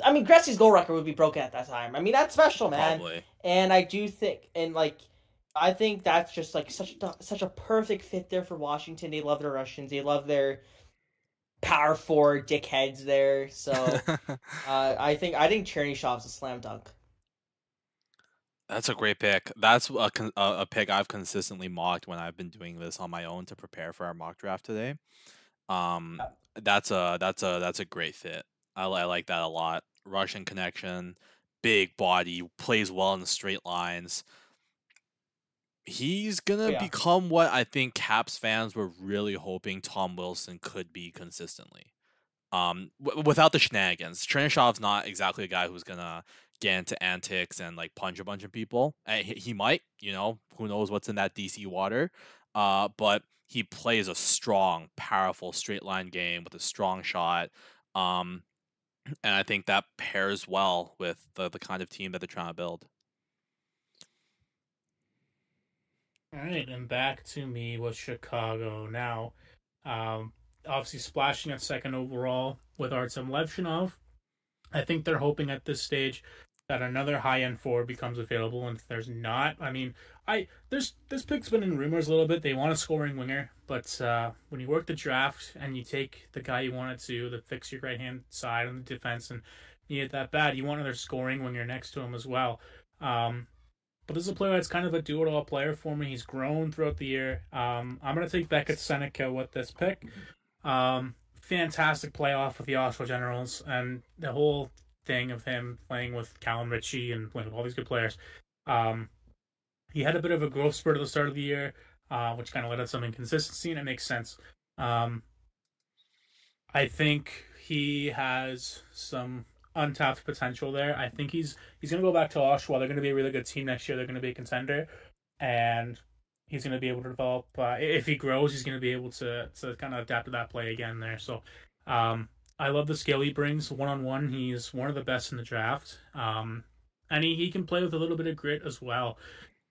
I mean, Gretzky's goal record would be broken at that time. I mean, that's special, man. Probably. And I do think, and like, I think that's just like such a perfect fit there for Washington. They love their Russians. They love their power forward dickheads there. So I think Chernyshov's a slam dunk. That's a great pick. That's a pick I've consistently mocked when I've been doing this on my own to prepare for our mock draft today. Um, that's a great fit. I like that a lot. Russian connection, big body, plays well in the straight lines. He's Oh gonna yeah, become what I think Caps fans were really hoping Tom Wilson could be consistently. Without the shenanigans. Chernishov's not exactly a guy who's gonna get into antics and like punch a bunch of people. He might, who knows what's in that DC water. But he plays a strong, powerful straight line game with a strong shot. Um, and I think that pairs well with the kind of team that they're trying to build. All right, and back to me with Chicago now. Um, Obviously splashing at second overall with Artem Levchinov. I think they're hoping at this stage that another high end forward becomes available, and if there's not, I mean, I there's this pick's been in rumors a little bit. They want a scoring winger, but when you work the draft and you take the guy you wanted to that fix your right hand side on the defense, and you get that bad, you want another scoring winger next to him as well. But this is a player that's kind of a do-it-all player for me. He's grown throughout the year. I'm going to take Beckett Seneca with this pick. Fantastic playoff with the Oshawa Generals, and the whole thing of him playing with Callum Ritchie and playing with all these good players. He had a bit of a growth spurt at the start of the year, which kind of led to some inconsistency, and it makes sense. I think he has some untapped potential there. I think he's going to go back to Oshawa. They're going to be a really good team next year. They're going to be a contender, and he's going to be able to develop. If he grows, he's going to be able to kind of adapt to that play again there. So, I love the skill he brings. One on one, he's one of the best in the draft. And he can play with a little bit of grit as well.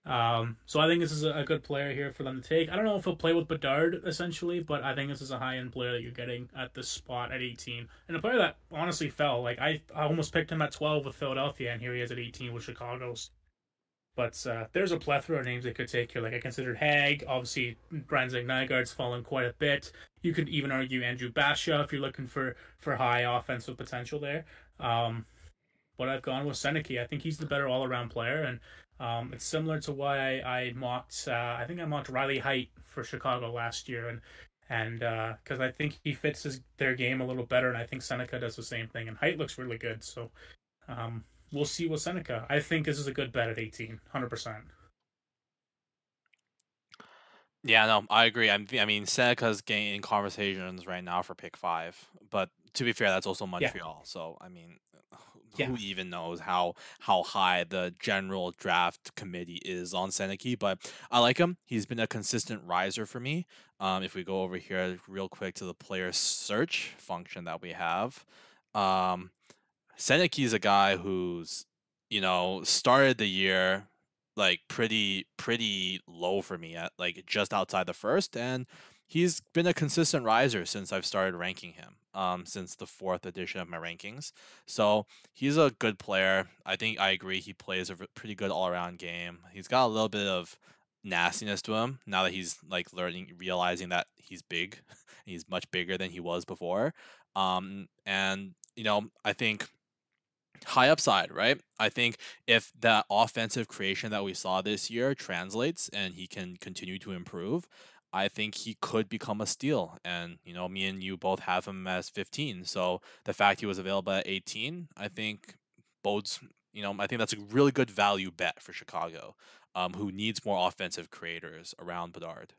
So I think this is a good player here for them to take. I don't know if he'll play with Bedard essentially, but I think this is a high end player that you're getting at this spot at 18, and a player that honestly fell. Like I almost picked him at 12 with Philadelphia, and here he is at 18 with Chicago's. But there's a plethora of names they could take here. Like I considered Hag, obviously Brandon Nygaard's fallen quite a bit. You could even argue Andrew Basha if you're looking for high offensive potential there. But I've gone with Seneca. I think he's the better all around player, and it's similar to why I mocked. I think I mocked Riley Height for Chicago last year, and because I think he fits their game a little better, and I think Seneca does the same thing. And Height looks really good, so we'll see with Seneca. I think this is a good bet at 18, 100%. Yeah, no, I agree. I mean, Seneca's gaining conversations right now for pick 5, but to be fair, that's also Yeah, Montreal. So I mean, yeah. who even knows how high the general draft committee is on Seneki? But I like him. He's been a consistent riser for me. If we go over here real quick to the player search function that we have, um, Seneki is a guy who's, started the year like pretty low for me at like just outside the first, and he's been a consistent riser since I've started ranking him, since the fourth edition of my rankings. So he's a good player. I think I agree he plays a pretty good all around game. He's got a little bit of nastiness to him now that he's like realizing that he's big. He's much bigger than he was before. And I think high upside, right? I think if that offensive creation that we saw this year translates and he can continue to improve, I think he could become a steal. And, me and you both have him as 15. So the fact he was available at 18, I think bodes, I think that's a really good value bet for Chicago, who needs more offensive creators around Bedard.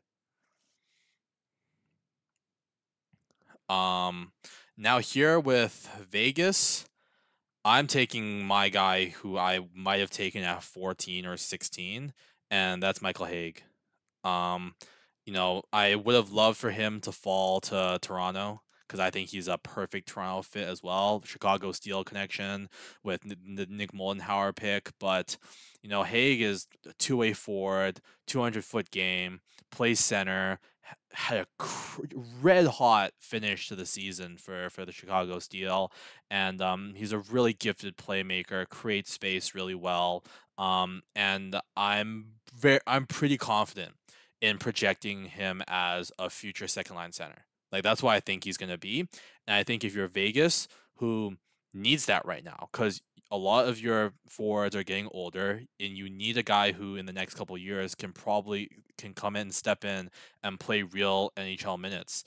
Um, Now here with Vegas, I'm taking my guy who I might have taken at 14 or 16, and that's Michael Hague. Um, I would have loved for him to fall to Toronto because I think he's a perfect Toronto fit as well. Chicago Steel connection with the Nick Moldenhauer pick, but Hague is a two-way forward, 200-foot game, plays center, had a red hot finish to the season for the Chicago Steel, and he's a really gifted playmaker, creates space really well. And I'm pretty confident in projecting him as a future second line center. Like that's why I think he's going to be. And I think if you're Vegas, who needs that right now, because a lot of your forwards are getting older, and you need a guy who in the next couple of years can come in, step in, and play real NHL minutes.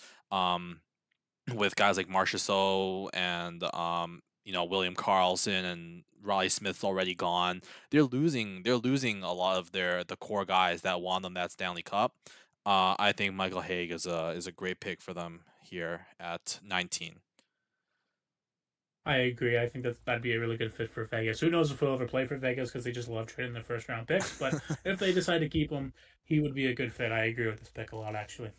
With guys like Marchessault and William Karlsson and Riley Smith's already gone. They're losing a lot of the core guys that won them that Stanley Cup. I think Michael Hague is a great pick for them here at 19. I agree. I think that'd be a really good fit for Vegas. Who knows if he'll ever play for Vegas because they just love trading the first round picks. But if they decide to keep him, he would be a good fit. I agree with this pick a lot, actually.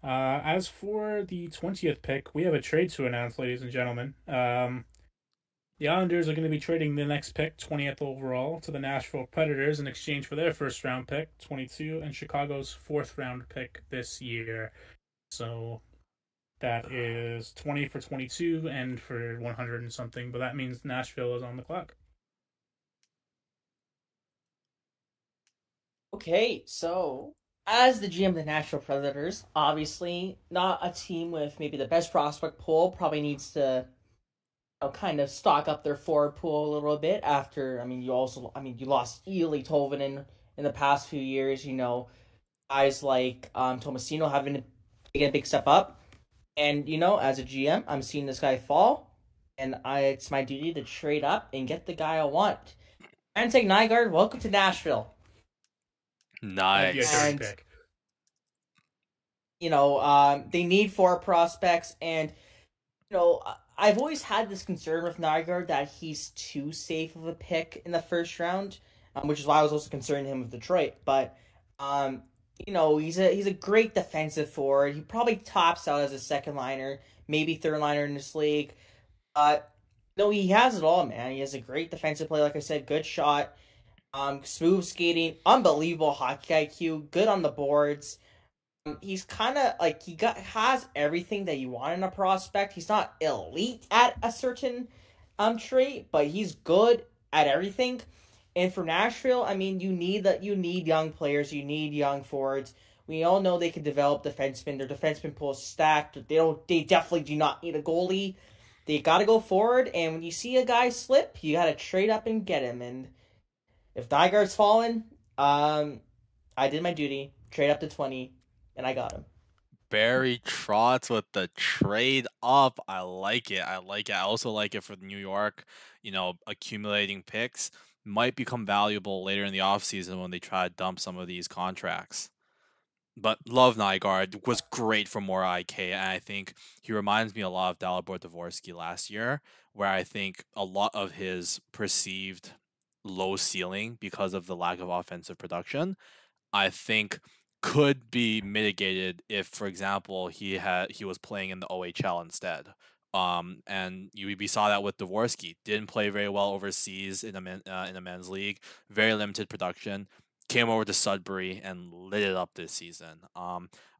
As for the 20th pick, we have a trade to announce, ladies and gentlemen. The Islanders are going to be trading the next pick, 20th overall, to the Nashville Predators in exchange for their first round pick, 22, and Chicago's fourth round pick this year. So that is 20 for 22 and for 100 and something, but that means Nashville is on the clock. Okay, so as the GM of the Nashville Predators, obviously not a team with maybe the best prospect pool, probably needs to kind of stock up their forward pool a little bit after. You lost Ely Tolvanen in the past few years. Guys like Tomasino having taken a big step up, and as a GM, I'm seeing this guy fall, and it's my duty to trade up and get the guy I want. And take Nygaard. Welcome to Nashville. That'd be a dirty Nice. pick. They need four prospects, and I've always had this concern with Nygaard that he's too safe of a pick in the first round, which is why I was also concerning him with Detroit. But he's a great defensive forward. He probably tops out as a second liner, maybe third liner in this league. No, he has it all, man. He has a great defensive play, like I said, good shot, smooth skating, unbelievable hockey IQ, good on the boards. He's kind of like has everything that you want in a prospect. He's not elite at a certain trait, but he's good at everything. And for Nashville, you need young players, you need young forwards. We all know they can develop defensemen. Their defenseman pool is stacked. They definitely do not need a goalie. They got to go forward, and when you see a guy slip, you got to trade up and get him. And if Nygaard's fallen, I did my duty. Trade up to 20. And I got him. Barry Trotz with the trade up. I like it. I like it. I also like it for New York. Accumulating picks might become valuable later in the offseason when they try to dump some of these contracts. But love Nygaard, was great for more IK, and I think he reminds me a lot of Dalibor Dvorsky last year, where I think a lot of his perceived low ceiling because of the lack of offensive production, I think could be mitigated if, for example, he was playing in the OHL instead. And we saw that with Dvorsky. Didn't play very well overseas in a men's league. Very limited production. Came over to Sudbury and lit it up this season.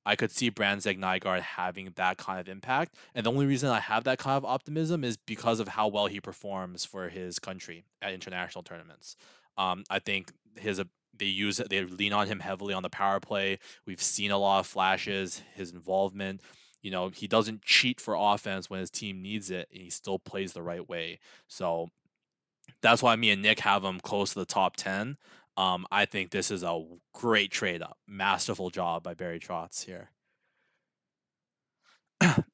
I could see Brandzeg Nygaard having that kind of impact, and the only reason I have that kind of optimism is because of how well he performs for his country at international tournaments. I think they lean on him heavily on the power play. We've seen a lot of flashes, his involvement. He doesn't cheat for offense when his team needs it, and he still plays the right way. So that's why me and Nick have him close to the top 10. I think this is a great trade up. Masterful job by Barry Trotz here.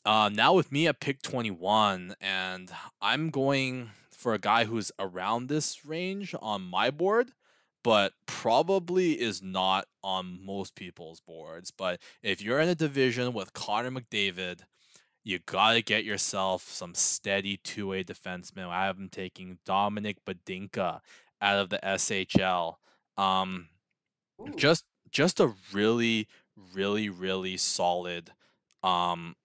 Now with me at pick 21, and I'm going for a guy who's around this range on my board, but probably is not on most people's boards. But if you're in a division with Connor McDavid, you gotta get yourself some steady two-way defenseman. I have him taking Dominic Badinka out of the SHL. Um, Ooh. just a really, really, really solid um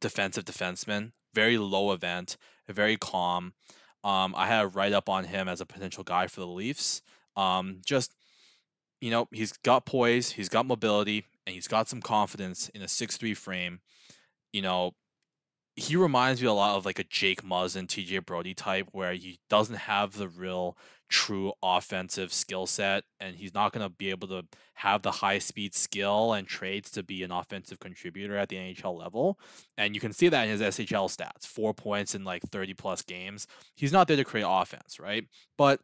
defensive defenseman. Very low event, very calm. I had a write up on him as a potential guy for the Leafs. Just he's got poise, he's got mobility, and he's got some confidence in a 6'3" frame. You know, he reminds me a lot of like a Jake Muzzin, TJ Brody type, where he doesn't have the real true offensive skill set, and he's not going to be able to have the high speed skill and traits to be an offensive contributor at the NHL level. And you can see that in his SHL stats, 4 points in like 30 plus games. He's not there to create offense, right? But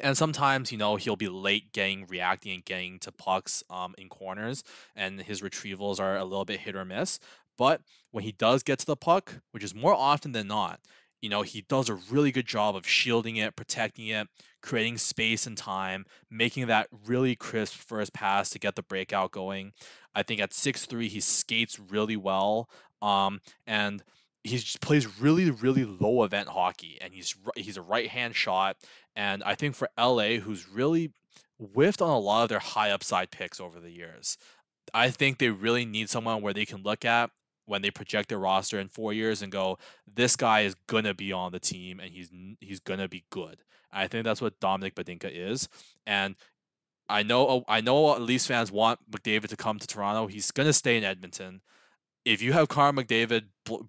and sometimes he'll be late reacting and getting to pucks in corners, and his retrievals are a little bit hit or miss. But when he does get to the puck, which is more often than not, he does a really good job of shielding it, protecting it, creating space and time, making that really crisp first pass to get the breakout going. I think at 6'3", he skates really well, and he just plays really, really low event hockey, and he's a right hand shot. And I think for LA, who's really whiffed on a lot of their high upside picks over the years, I think they really need someone where they can look at when they project their roster in 4 years and go, this guy is gonna be on the team and he's gonna be good. I think that's what Dominic Badinka is. And I know Leafs fans want McDavid to come to Toronto. He's gonna stay in Edmonton. If you have Connor McDavid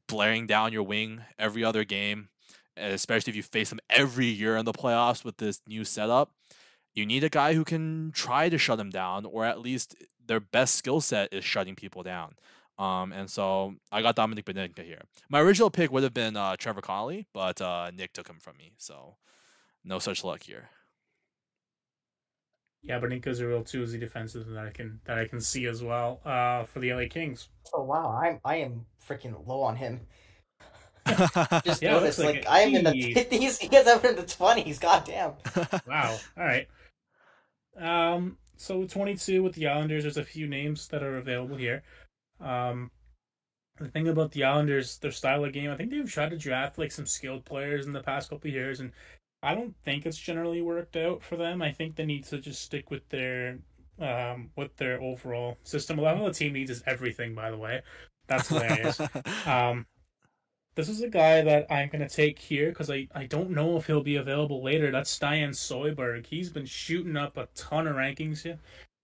blaring down your wing every other game, and especially if you face him every year in the playoffs with this new setup, you need a guy who can try to shut him down, or at least their best skill set is shutting people down. And so I got Dominic Badinka here. My original pick would have been Trevor Connolly, but Nick took him from me, so no such luck here. Yeah, Baninka's a real choosy defensive that I can see as well. For the LA Kings. Oh wow, I am freaking low on him. Just Yeah, it noticed, looks like like it. I'm in the Jeez. 50s, you guys are in the 20s. Goddamn. Wow. All right. So 22 with the Islanders. There's a few names that are available here. The thing about the Islanders, their style of game, I think they've tried to draft like some skilled players in the past couple of years, and I don't think it's generally worked out for them. I think they need to just stick with their overall system. A lot of the team needs is everything, by the way. That's hilarious. This is a guy that I'm going to take here because I don't know if he'll be available later. That's Stian Soyberg. He's been shooting up a ton of rankings here.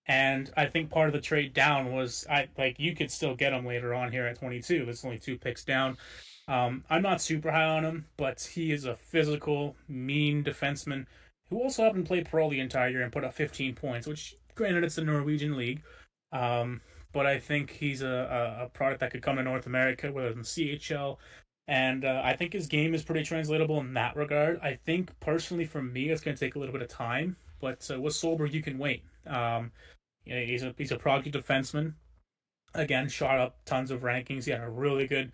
And I think part of the trade down was you could still get him later on here at 22. There's only 2 picks down. I'm not super high on him, but he is a physical, mean defenseman who also happened to play pro the entire year and put up 15 points, which, granted, it's the Norwegian league. But I think he's a product that could come to North America, whether it's in CHL. And I think his game is pretty translatable in that regard. I think, personally, for me, it's going to take a little bit of time. But with Solberg, you can wait. He's a product defenseman. Again, shot up tons of rankings. He had a really good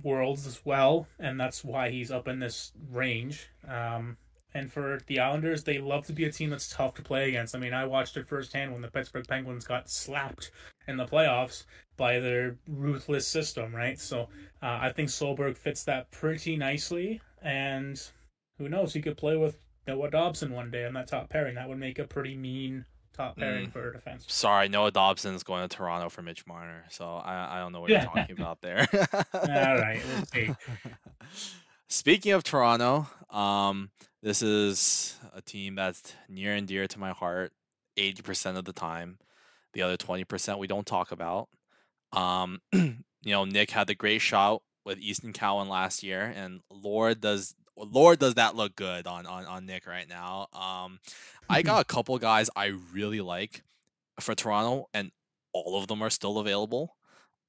Worlds as well, and that's why he's up in this range. And for the Islanders, they love to be a team that's tough to play against. I mean, I watched it firsthand when the Pittsburgh Penguins got slapped in the playoffs by their ruthless system, right? So I think Solberg fits that pretty nicely, and who knows, he could play with Noah Dobson one day on that top pairing. That would make a pretty mean top pairing for defense. Sorry, Noah Dobson's going to Toronto for Mitch Marner, so I don't know what you're talking about there. All right, we'll see. Speaking of Toronto, this is a team that's near and dear to my heart 80% of the time. The other 20% we don't talk about. Nick had the great shot with Easton Cowan last year, and Lord does that look good on Nick right now. I got a couple guys I really like for Toronto, and all of them are still available.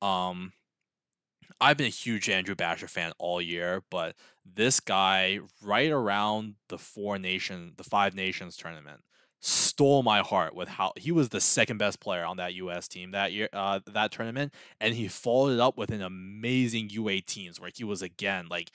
I've been a huge Andrew Basher fan all year, but this guy right around the Five Nations tournament stole my heart with how he was the second best player on that US team that year, that tournament, and he followed it up with an amazing U18s where he was again like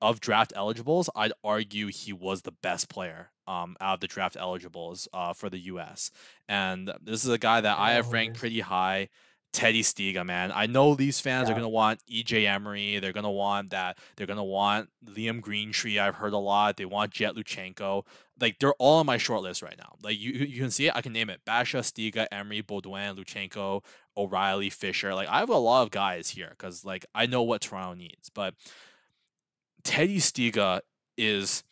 of draft eligibles. I'd argue he was the best player out of the draft eligibles for the US, and this is a guy that I have ranked pretty high. Teddy Stiga, man. I know these fans are gonna want EJ Emery. They're gonna want that. They're gonna want Liam Greentree. I've heard a lot. They want Jet Luchenko. Like they're all on my short list right now. Like you can see it. I can name it: Basha, Stiga, Emery, Baudouin, Luchenko, O'Reilly, Fisher. Like I have a lot of guys here because like I know what Toronto needs. But Teddy Stiga is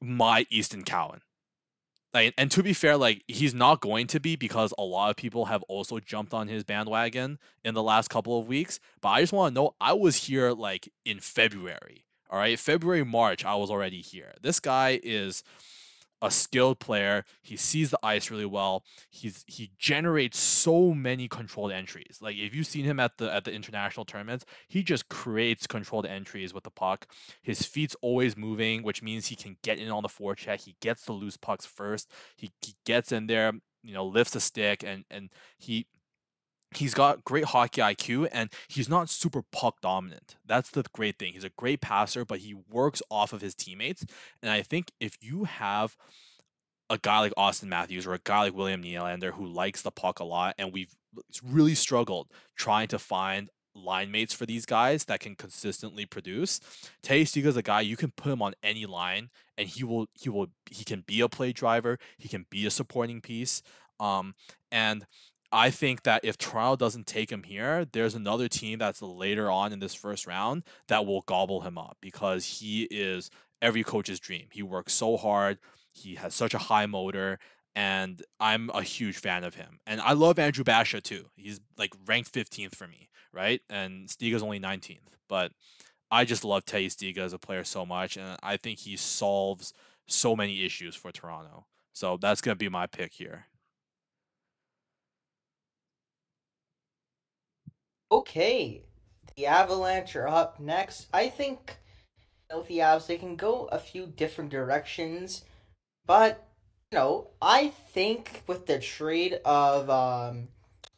my Easton Cowan. Like, and to be fair, like he's not going to be because a lot of people have also jumped on his bandwagon in the last couple of weeks. But I just want to know, I was here like in February. All right, February, March, I was already here. This guy is a skilled player. He sees the ice really well. He generates so many controlled entries. Like if you've seen him at the international tournaments, he just creates controlled entries with the puck. His feet's always moving, which means he can get in on the forecheck. He gets the loose pucks first. He gets in there, lifts a stick, and he's got great hockey IQ, and he's not super puck dominant. That's the great thing. He's a great passer, but he works off of his teammates. And I think if you have a guy like Austin Matthews or a guy like William Nylander who likes the puck a lot, and we've really struggled trying to find line mates for these guys that can consistently produce. Teddy Stiga is a guy you can put him on any line, and he can be a play driver. He can be a supporting piece. And I think that if Toronto doesn't take him here, there's another team that's later on in this first round that will gobble him up because he is every coach's dream. He works so hard. He has such a high motor, and I'm a huge fan of him. And I love Andrew Basha too. He's like ranked 15th for me, right? And Stiga's only 19th. But I just love Teddy Stiga as a player so much, and I think he solves so many issues for Toronto. So that's gonna be my pick here. Okay, the Avalanche are up next. I think with the Avs, they can go a few different directions, but I think with the trade of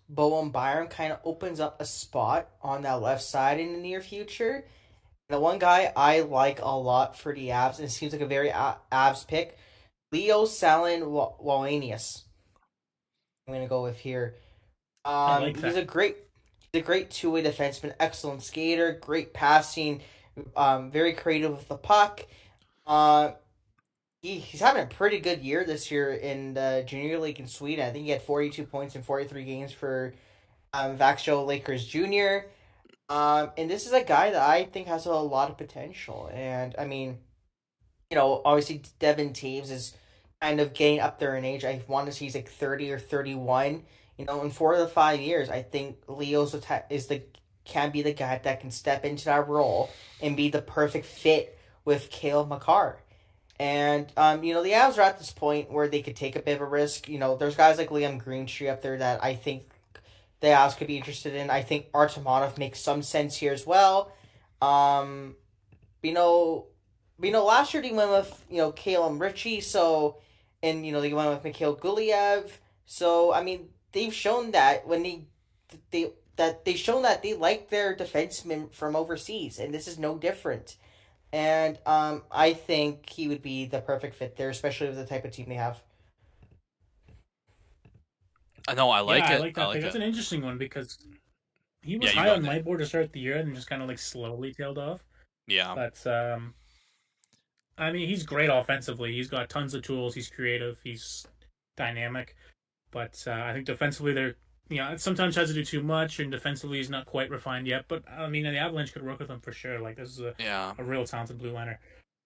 Bowen Byram kind of opens up a spot on that left side in the near future. The one guy I like a lot for the Avs, and it seems like a very Avs pick, Leo Salin Wallenius. I'm gonna go with here. I like He's that. a great two-way defenseman, excellent skater, great passing, very creative with the puck. Uh, he's having a pretty good year this year in the Junior League in Sweden. I think he had 42 points in 43 games for Vaxjo Lakers Junior. And this is a guy that I think has a lot of potential. And I mean, obviously Devin Taves is kind of getting up there in age. I want to see he's like 30 or 31. In 4 to 5 years, I think Leo's can be the guy that can step into that role and be the perfect fit with Cale Makar. And the Avs are at this point where they could take a bit of a risk. There's guys like Liam Greentree up there that I think the Avs could be interested in. I think Artemonov makes some sense here as well. Um, last year they went with Kalem Ritchie, so and they went with Mikhail Guliev. So I mean, they've shown that when they've shown that they like their defensemen from overseas, and this is no different. And I think he would be the perfect fit there, especially with the type of team they have. I know, I Yeah, like I it. like I that pick. like That's it. an interesting one because he Yeah, was you high go, on Nick. my board to start the year and just kind of like slowly tailed off. Yeah. But I mean, he's great offensively. He's got tons of tools. He's creative. He's dynamic. But I think defensively, it sometimes has to do too much, and defensively, he's not quite refined yet. But I mean, the Avalanche could work with him for sure. Like this is Yeah. a real talented blue liner.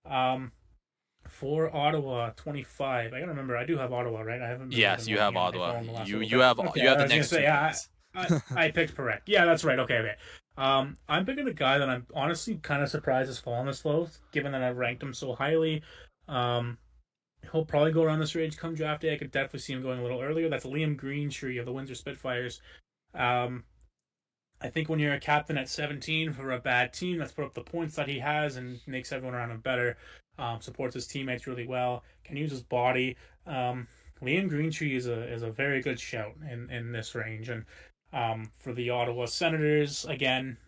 Um, for Ottawa, 25. I gotta remember, I do have Ottawa, right? I haven't been Yes, even you looking have at my Ottawa. phone the last You little you bit. have Okay, you have I the was gonna next two say, picks. I picked Parekh. Yeah, that's right. Okay, okay. I'm picking a guy that I'm honestly kind of surprised has fallen this low, given that I've ranked him so highly. Um, he'll probably go around this range come draft day. I could definitely see him going a little earlier. That's Liam Greentree of the Windsor Spitfires. Um, I think when you're a captain at 17 for a bad team that's put up the points that he has and makes everyone around him better, supports his teammates really well, can use his body. Liam Greentree is a very good shout in this range. And for the Ottawa Senators, again,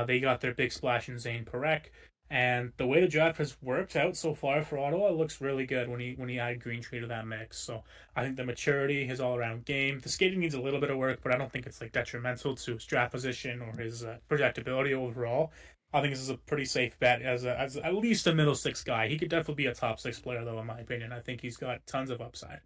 they got their big splash in Zayne Parekh. And the way the draft has worked out so far for Ottawa looks really good when he added Greentree to that mix. So I think the maturity, his all around game, the skating needs a little bit of work, but I don't think it's like detrimental to his draft position or his projectability overall. I think this is a pretty safe bet as at least a middle six guy. He could definitely be a top six player though, in my opinion. I think he's got tons of upside.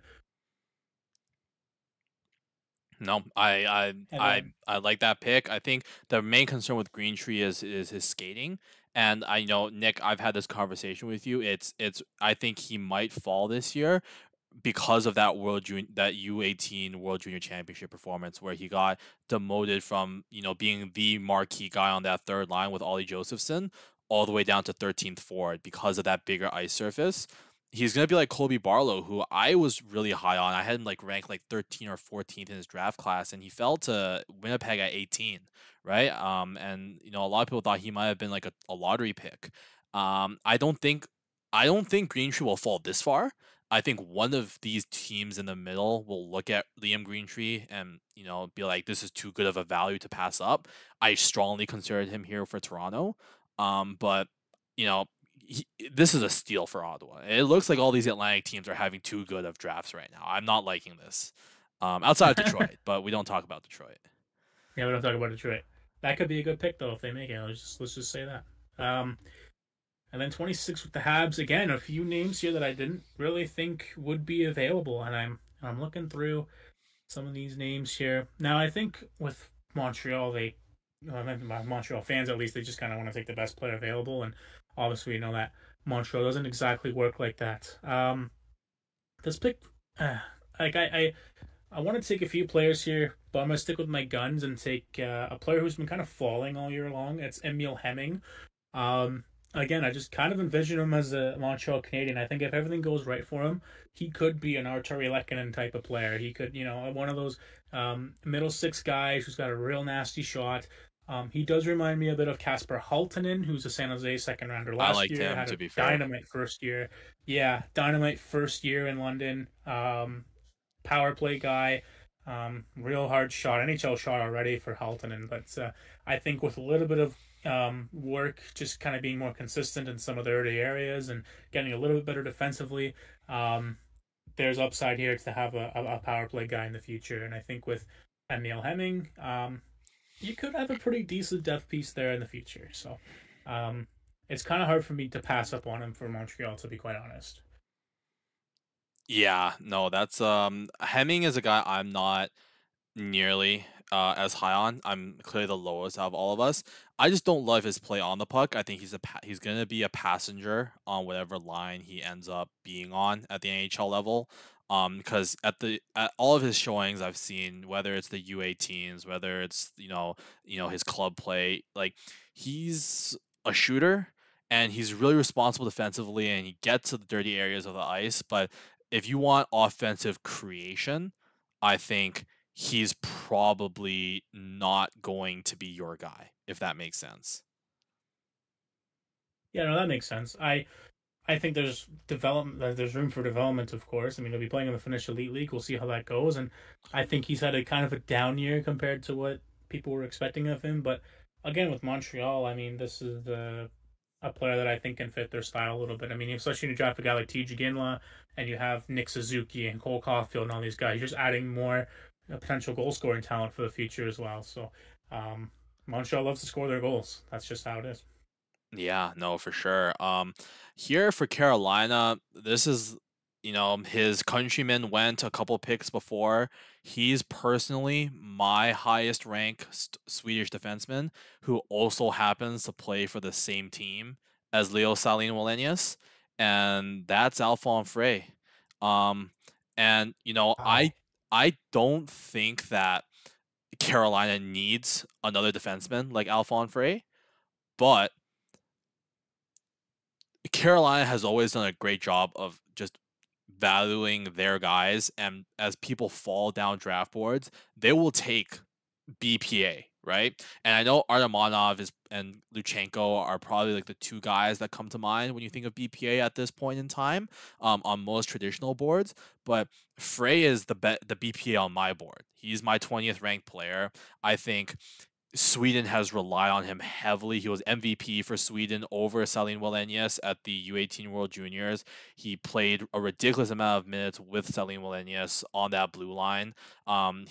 No, And then I like that pick. I think the main concern with Greentree is his skating. And I know, Nick, I've had this conversation with you. It's I think he might fall this year because of that U18 World Junior Championship performance where he got demoted from being the marquee guy on that third line with Ollie Josephson all the way down to 13th forward because of that bigger ice surface. He's gonna be like Colby Barlow, who I was really high on. I had him like ranked like 13 or 14th in his draft class, and he fell to Winnipeg at 18, right? And a lot of people thought he might have been like a lottery pick. I don't think Greentree will fall this far. I think one of these teams in the middle will look at Liam Greentree and be like, this is too good of a value to pass up. I strongly considered him here for Toronto, but you know this is a steal for Ottawa. It looks like all these Atlantic teams are having too good of drafts right now. I'm not liking this. Outside of Detroit, but we don't talk about Detroit. yeah, we don't talk about Detroit. That could be a good pick though if they make it. Let's just say that. And then 26 with the Habs again. A few names here that I didn't really think would be available, and I'm looking through some of these names here. Now, I think with Montreal, Montreal fans at least, they just kind of want to take the best player available, and obviously we know that Montreal doesn't exactly work like that. This pick, uh, like I want to take a few players here, but I'm gonna stick with my guns and take a player who's been kind of falling all year long. It's Emil Hemming. Um, Again, I just kind of envision him as a Montreal Canadian. I think if everything goes right for him, he could be an Artturi Lehkonen type of player. He could, one of those middle six guys who's got a real nasty shot. He does remind me a bit of Kasper Halttunen, who's a San Jose second rounder I last liked year. him, Had to a be fair. dynamite first year. Yeah, dynamite first year in London. Power play guy. Real hard shot, NHL shot already for Halttunen, but I think with a little bit of work, just kind of being more consistent in some of the early areas and getting a little bit better defensively, there's upside here to have a power play guy in the future. And I think with Emil Hemming, you could have a pretty decent depth piece there in the future. So it's kind of hard for me to pass up on him for Montreal, to be quite honest. Yeah, no, that's Hemming is a guy I'm not nearly as high on. I'm clearly the lowest out of all of us. I just don't love his play on the puck. I think he's gonna be a passenger on whatever line he ends up being on at the NHL level. Because at all of his showings I've seen, whether it's the U18s, whether it's his club play, like he's a shooter and he's really responsible defensively and he gets to the dirty areas of the ice. But if you want offensive creation, I think he's probably not going to be your guy, if that makes sense. Yeah, no, that makes sense. I think there's development. There's room for development, of course. I mean, he'll be playing in the Finnish Elite League. We'll see how that goes. And I think he's had a kind of a down year compared to what people were expecting of him. But again, with Montreal, I mean, this is a player that I think can fit their style a little bit. I mean, especially when you draft a guy like T.J. Ginla and you have Nick Suzuki and Cole Caulfield and all these guys, you're just adding more potential goal scoring talent for the future as well. So Montreal loves to score their goals. That's just how it is. Yeah, no, for sure. Here for Carolina, this is, his countryman went a couple picks before. He's personally my highest ranked Swedish defenseman who also happens to play for the same team as Leo Salin Wallenius, and that's Alphonse Frey. Um, and Wow. I don't think that Carolina needs another defenseman like Alphonse Frey, but Carolina has always done a great job of just valuing their guys, and as people fall down draft boards, they will take BPA, right? And I know Artemonov and Luchenko are probably like the two guys that come to mind when you think of BPA at this point in time, on most traditional boards. But Frey is the BPA on my board. He's my 20th ranked player. I think Sweden has relied on him heavily. He was MVP for Sweden over Salin Wallenius at the U18 World Juniors. He played a ridiculous amount of minutes with Salin Wallenius on that blue line. I'm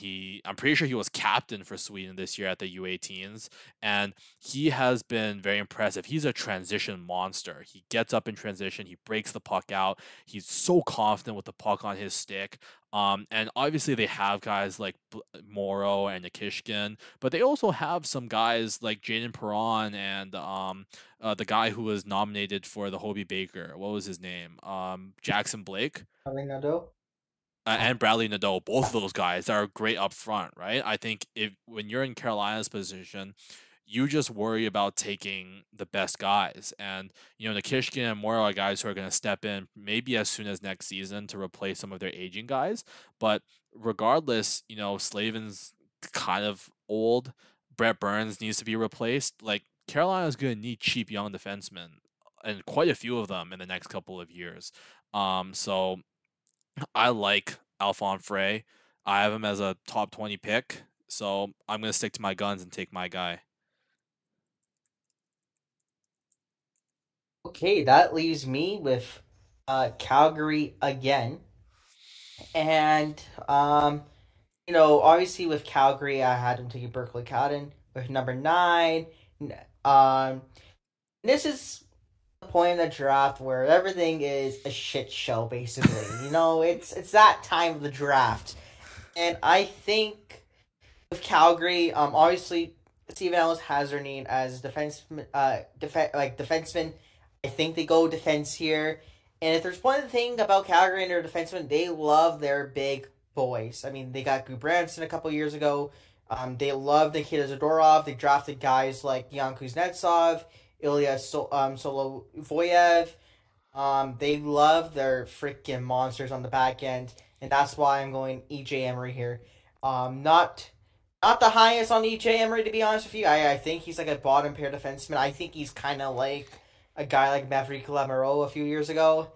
pretty sure he was captain for Sweden this year at the U18s, and he has been very impressive. He's a transition monster. He gets up in transition. He breaks the puck out. He's so confident with the puck on his stick. And obviously they have guys like Morrow and Nikishkin, but they also have some guys like Jaden Perron and the guy who was nominated for the Hobie Baker. What was his name? Jackson Blake Fernando? and Bradley Nadeau. Both of those guys are great up front, right? I think if when you're in Carolina's position, you just worry about taking the best guys. And Nikishkin and Morrow are guys who are going to step in maybe as soon as next season to replace some of their aging guys. But regardless, Slavin's kind of old. Brett Burns needs to be replaced. Like Carolina's going to need cheap young defensemen, and quite a few of them in the next couple of years. So I like Alphonse Frey. I have him as a top 20 pick. So I'm going to stick to my guns and take my guy. Okay, that leaves me with Calgary again. And obviously with Calgary, I had him taking Berkeley Cowden with number 9. Um, this is the point in the draft where everything is a shit show, basically. It's that time of the draft. And I think with Calgary, obviously Steven Ellis has their name as defenseman. I think they go defense here. And if there's one thing about Calgary and their defensemen, they love their big boys. I mean, they got Gudbranson a couple years ago. They love Nikita Zadorov. They drafted guys like Yan Kuznetsov, Solovoyev. They love their freaking monsters on the back end, and that's why I'm going EJ Emery here. Not the highest on EJ Emery, to be honest with you. I think he's like a bottom pair defenseman. I think he's kind of like a guy like Maverick Lamoureux a few years ago.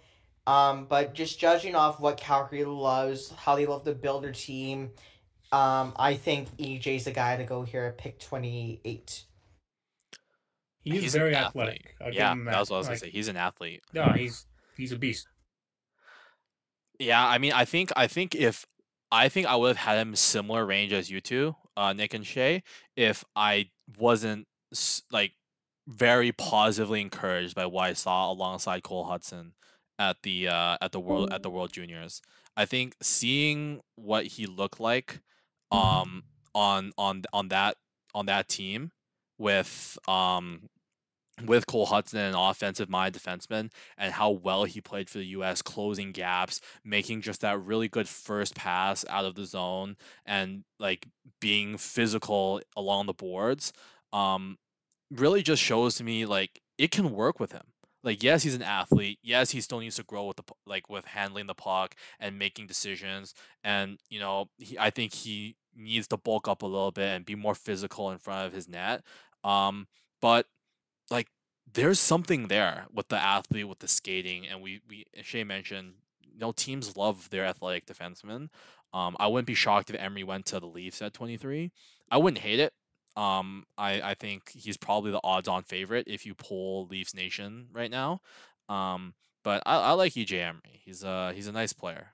But just judging off what Calgary loves, how they love to build their team, I think EJ's the guy to go here at pick 28. He's He's an very athlete. athletic. I'll give Yeah, him that was that. what I was gonna Like, say. He's an athlete. no, he's a beast. Yeah, I mean, I think I would have had him similar range as you two, Nick and SHAE, if I wasn't like very positively encouraged by what I saw alongside Cole Hudson at the World Juniors. I think seeing what he looked like on that team with Cole Hudson, an offensive minded defenseman, and how well he played for the US, closing gaps, making just that really good first pass out of the zone, and like being physical along the boards, um, really just shows to me like it can work with him. Like, yes, he's an athlete. Yes, he still needs to grow with with handling the puck and making decisions. And I think he needs to bulk up a little bit and be more physical in front of his net. But like there's something there with the athlete, with the skating, and we SHAE mentioned, teams love their athletic defensemen. I wouldn't be shocked if Emery went to the Leafs at 23. I wouldn't hate it. I think he's probably the odds-on favorite if you pull Leafs Nation right now. Um, but I like EJ Emery. He's a nice player.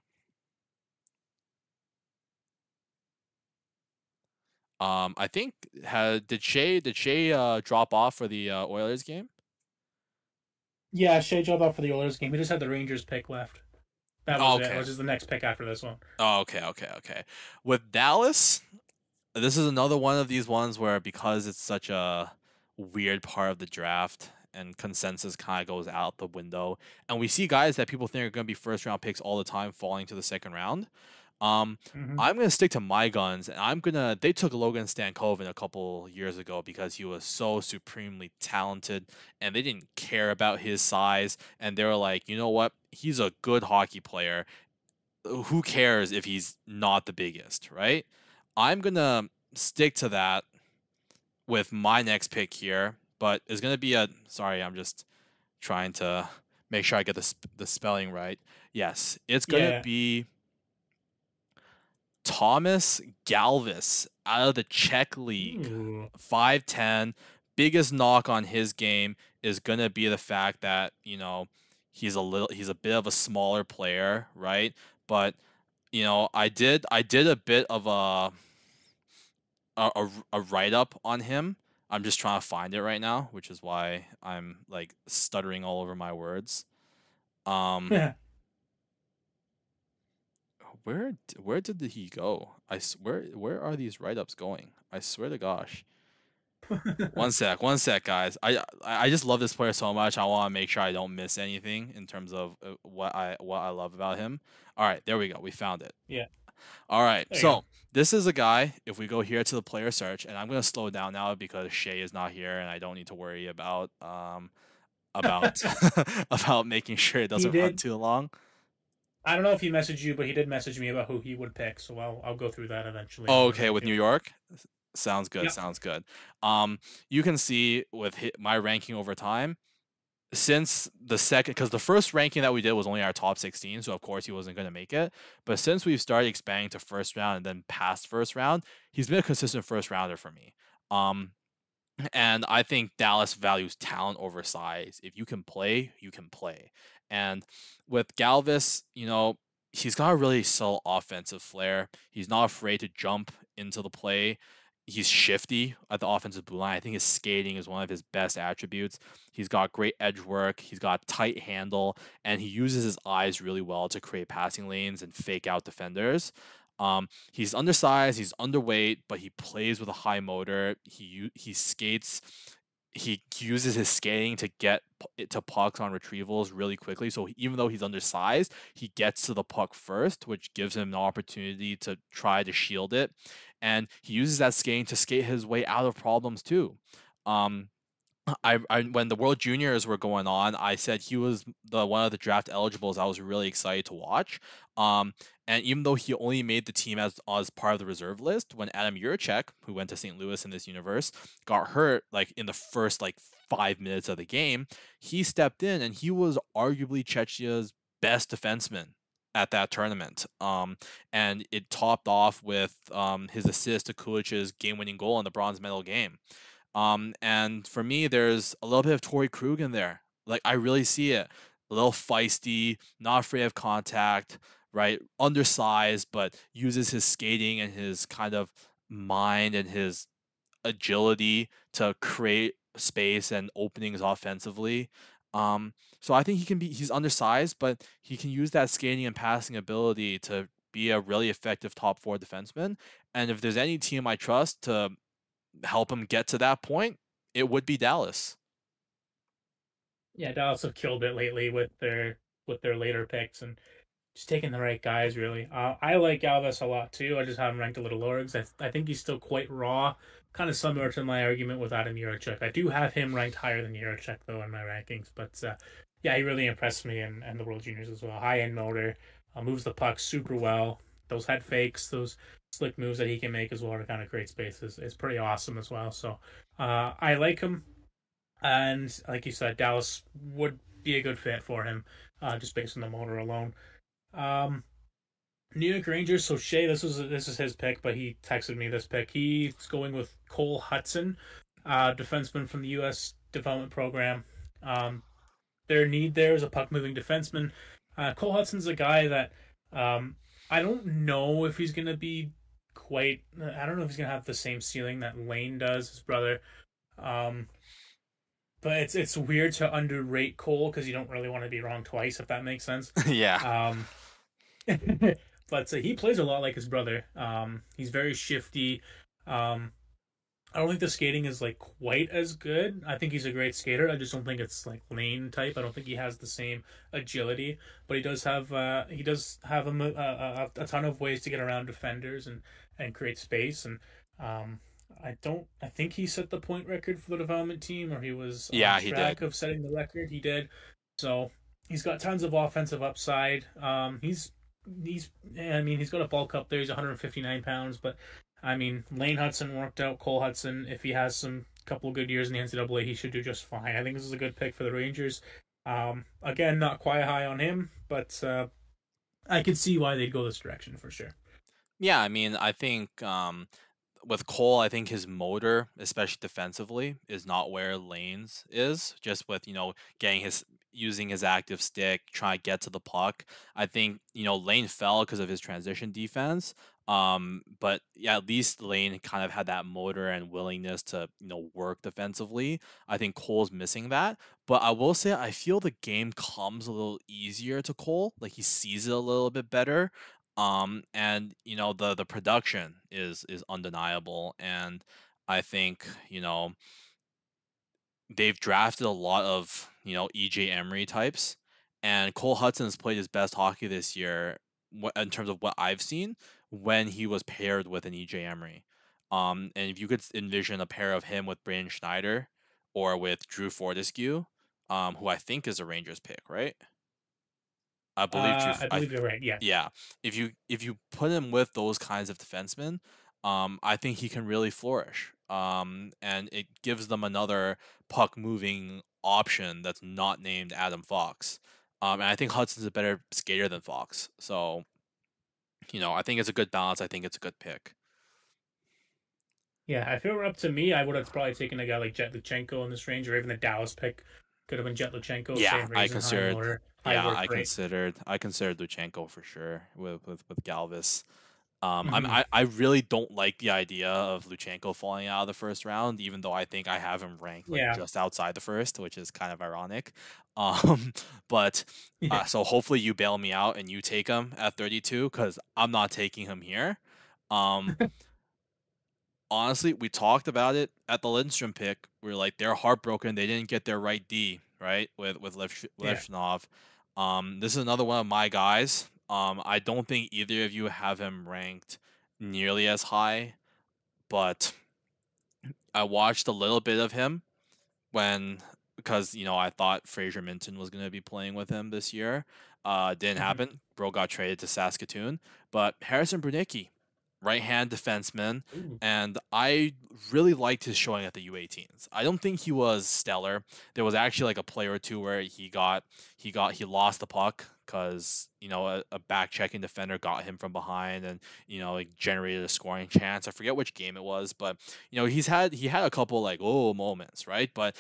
I think did SHAE drop off for the Oilers game? Yeah, SHAE dropped off for the Oilers game. He just had the Rangers pick left. That was Oh, it. okay. Which is the next pick after this one. Oh, okay. With Dallas, this is another one of these ones where because it's such a weird part of the draft and consensus kind of goes out the window, and we see guys that people think are going to be first round picks all the time falling to the second round. Um, Mm-hmm. I'm gonna stick to my guns, and They took Logan Stankoven a couple years ago because he was so supremely talented, and they didn't care about his size, and they were like, you know what, he's a good hockey player. Who cares if he's not the biggest, right? I'm gonna stick to that with my next pick here, but it's gonna be a sorry, I'm just trying to make sure I get the spelling right. Yes, it's gonna Yeah. be Thomas Galvis out of the Czech league. Ooh. 5'10". Biggest knock on his game is gonna be the fact that, he's a bit of a smaller player, right? But I did a bit of a write up on him. I'm just trying to find it right now, which is why I'm like stuttering all over my words. Um, where did he go? I swear, where are these write ups going? I swear to gosh. One sec, guys. I just love this player so much. I want to make sure I don't miss anything in terms of what I love about him. All right, there we go. We found it. Yeah. All right, There you so go. this is a guy. If we go here to the player search, and I'm gonna slow down now because SHAE is not here, and I don't need to worry about about making sure it He doesn't run did. too long. I don't know if he messaged you, but he did message me about who he would pick. So I'll go through that eventually. Oh, On the okay, with New ranking. York. Sounds good. Yep. Sounds good. You can see with my ranking over time, since the second, because the first ranking that we did was only our top 16, so of course he wasn't going to make it. But since we've started expanding to first round and then past first round, he's been a consistent first rounder for me. And I think Dallas values talent over size. If you can play, you can play. And with Galvis, he's got a really subtle offensive flair. He's not afraid to jump into the play. He's shifty at the offensive blue line. I think his skating is one of his best attributes. He's got great edge work. He's got tight handle, and he uses his eyes really well to create passing lanes and fake out defenders. He's undersized, he's underweight, but he plays with a high motor. He skates. He uses his skating to get to pucks on retrievals really quickly. So even though he's undersized, he gets to the puck first, which gives him an opportunity to try to shield it. And he uses that skating to skate his way out of problems too. Um, I when the World Juniors were going on, I said he was the one of the draft eligibles I was really excited to watch. And even though he only made the team as part of the reserve list, when Adam Juracek, who went to St. Louis in this universe, got hurt like in the first like 5 minutes of the game, he stepped in and he was arguably Czechia's best defenseman at that tournament. And it topped off with his assist to Kulich's game-winning goal in the bronze medal game. And for me, there's a little bit of Torrey Krug in there. Like I really see it. A little feisty, not afraid of contact, right? Undersized, but uses his skating and his kind of mind and his agility to create space and openings offensively. So I think he's undersized, but he can use that skating and passing ability to be a really effective top four defenseman. And if there's any team I trust to help him get to that point, it would be Dallas. Yeah, Dallas have killed it lately with their later picks and just taking the right guys. Really, I like Galvis a lot too. I just have him ranked a little lower because I think he's still quite raw. Kind of similar to my argument with Adam Juracek. I do have him ranked higher than Juracek though in my rankings, but yeah, he really impressed me in the World Juniors as well. High end motor, moves the puck super well. Those head fakes, those slick moves that he can make as well to kind of create spaces is pretty awesome as well. So I like him. And like you said, Dallas would be a good fit for him, just based on the motor alone. Um, New York Rangers. So SHAE, this is his pick, but he texted me this pick. He's going with Cole Hudson, defenseman from the U.S. development program. Their need there is a puck moving defenseman. Cole Hudson's a guy that I don't know if he's gonna be quite. I don't know if he's gonna have the same ceiling that Lane does, his brother. Um, but it's weird to underrate Cole because you don't really want to be wrong twice, if that makes sense. Yeah. But he plays a lot like his brother. He's very shifty. I don't think the skating is like quite as good. I think he's a great skater. I just don't think it's like Lane type. I don't think he has the same agility, but he does have a ton of ways to get around defenders and create space. And I think he set the point record for the development team, or he was Yeah, on he track did. of setting the record. He did. So he's got tons of offensive upside. I mean, he's got a bulk up there. He's 159 pounds, but I mean, Lane Hudson worked out. Cole Hudson, if he has some couple good years in the NCAA, he should do just fine. I think this is a good pick for the Rangers. Again, not quite high on him, but I could see why they'd go this direction for sure. Yeah, I mean, I think with Cole, I think his motor, especially defensively, is not where Lane's is. Just with getting his using his active stick, trying to get to the puck. I think Lane fell because of his transition defense. But yeah, at least Lane kind of had that motor and willingness to work defensively. I think Cole's missing that. But I will say I feel the game comes a little easier to Cole. Like he sees it a little bit better. And the production is undeniable, and I think they've drafted a lot of EJ Emery types, and Cole Hudson's played his best hockey this year in terms of what I've seen when he was paired with an EJ Emery. And if you could envision a pair of him with Brandon Schneider or with Drew Fortescue, who I think is a Rangers pick, right? I believe I believe you're right. Yes. yeah. If you put him with those kinds of defensemen, I think he can really flourish. And it gives them another puck moving option that's not named Adam Fox. And I think Hudson's a better skater than Fox. So, I think it's a good balance. I think it's a good pick. Yeah, if it were up to me, I would have probably taken a guy like Jet Luchenko in this range, or even the Dallas pick could have been Jet Luchenko. Yeah, Same reason, high motor, high yeah, work rate. I considered Luchenko for sure with Galvis. Mm-hmm. I really don't like the idea of Luchenko falling out of the first round, even though I think I have him ranked like Yeah. just outside the first, which is kind of ironic. Um, but Yeah. so hopefully you bail me out and you take him at 32 because I'm not taking him here. Um, honestly, we talked about it at the Lindstrom pick. We are like they're heartbroken they didn't get their right D right with Yeah. Levshinov. This is another one of my guys. I don't think either of you have him ranked nearly as high, but I watched a little bit of him when because I thought Fraser Minton was going to be playing with him this year. Didn't Mm-hmm. happen. Bro got traded to Saskatoon, but Harrison Brudnicki, right hand defenseman, Ooh. and I really liked his showing at the U18s. I don't think he was stellar. There was actually like a play or two where he lost the puck because a back checking defender got him from behind and like generated a scoring chance. I forget which game it was, but he had a couple like moments, right? But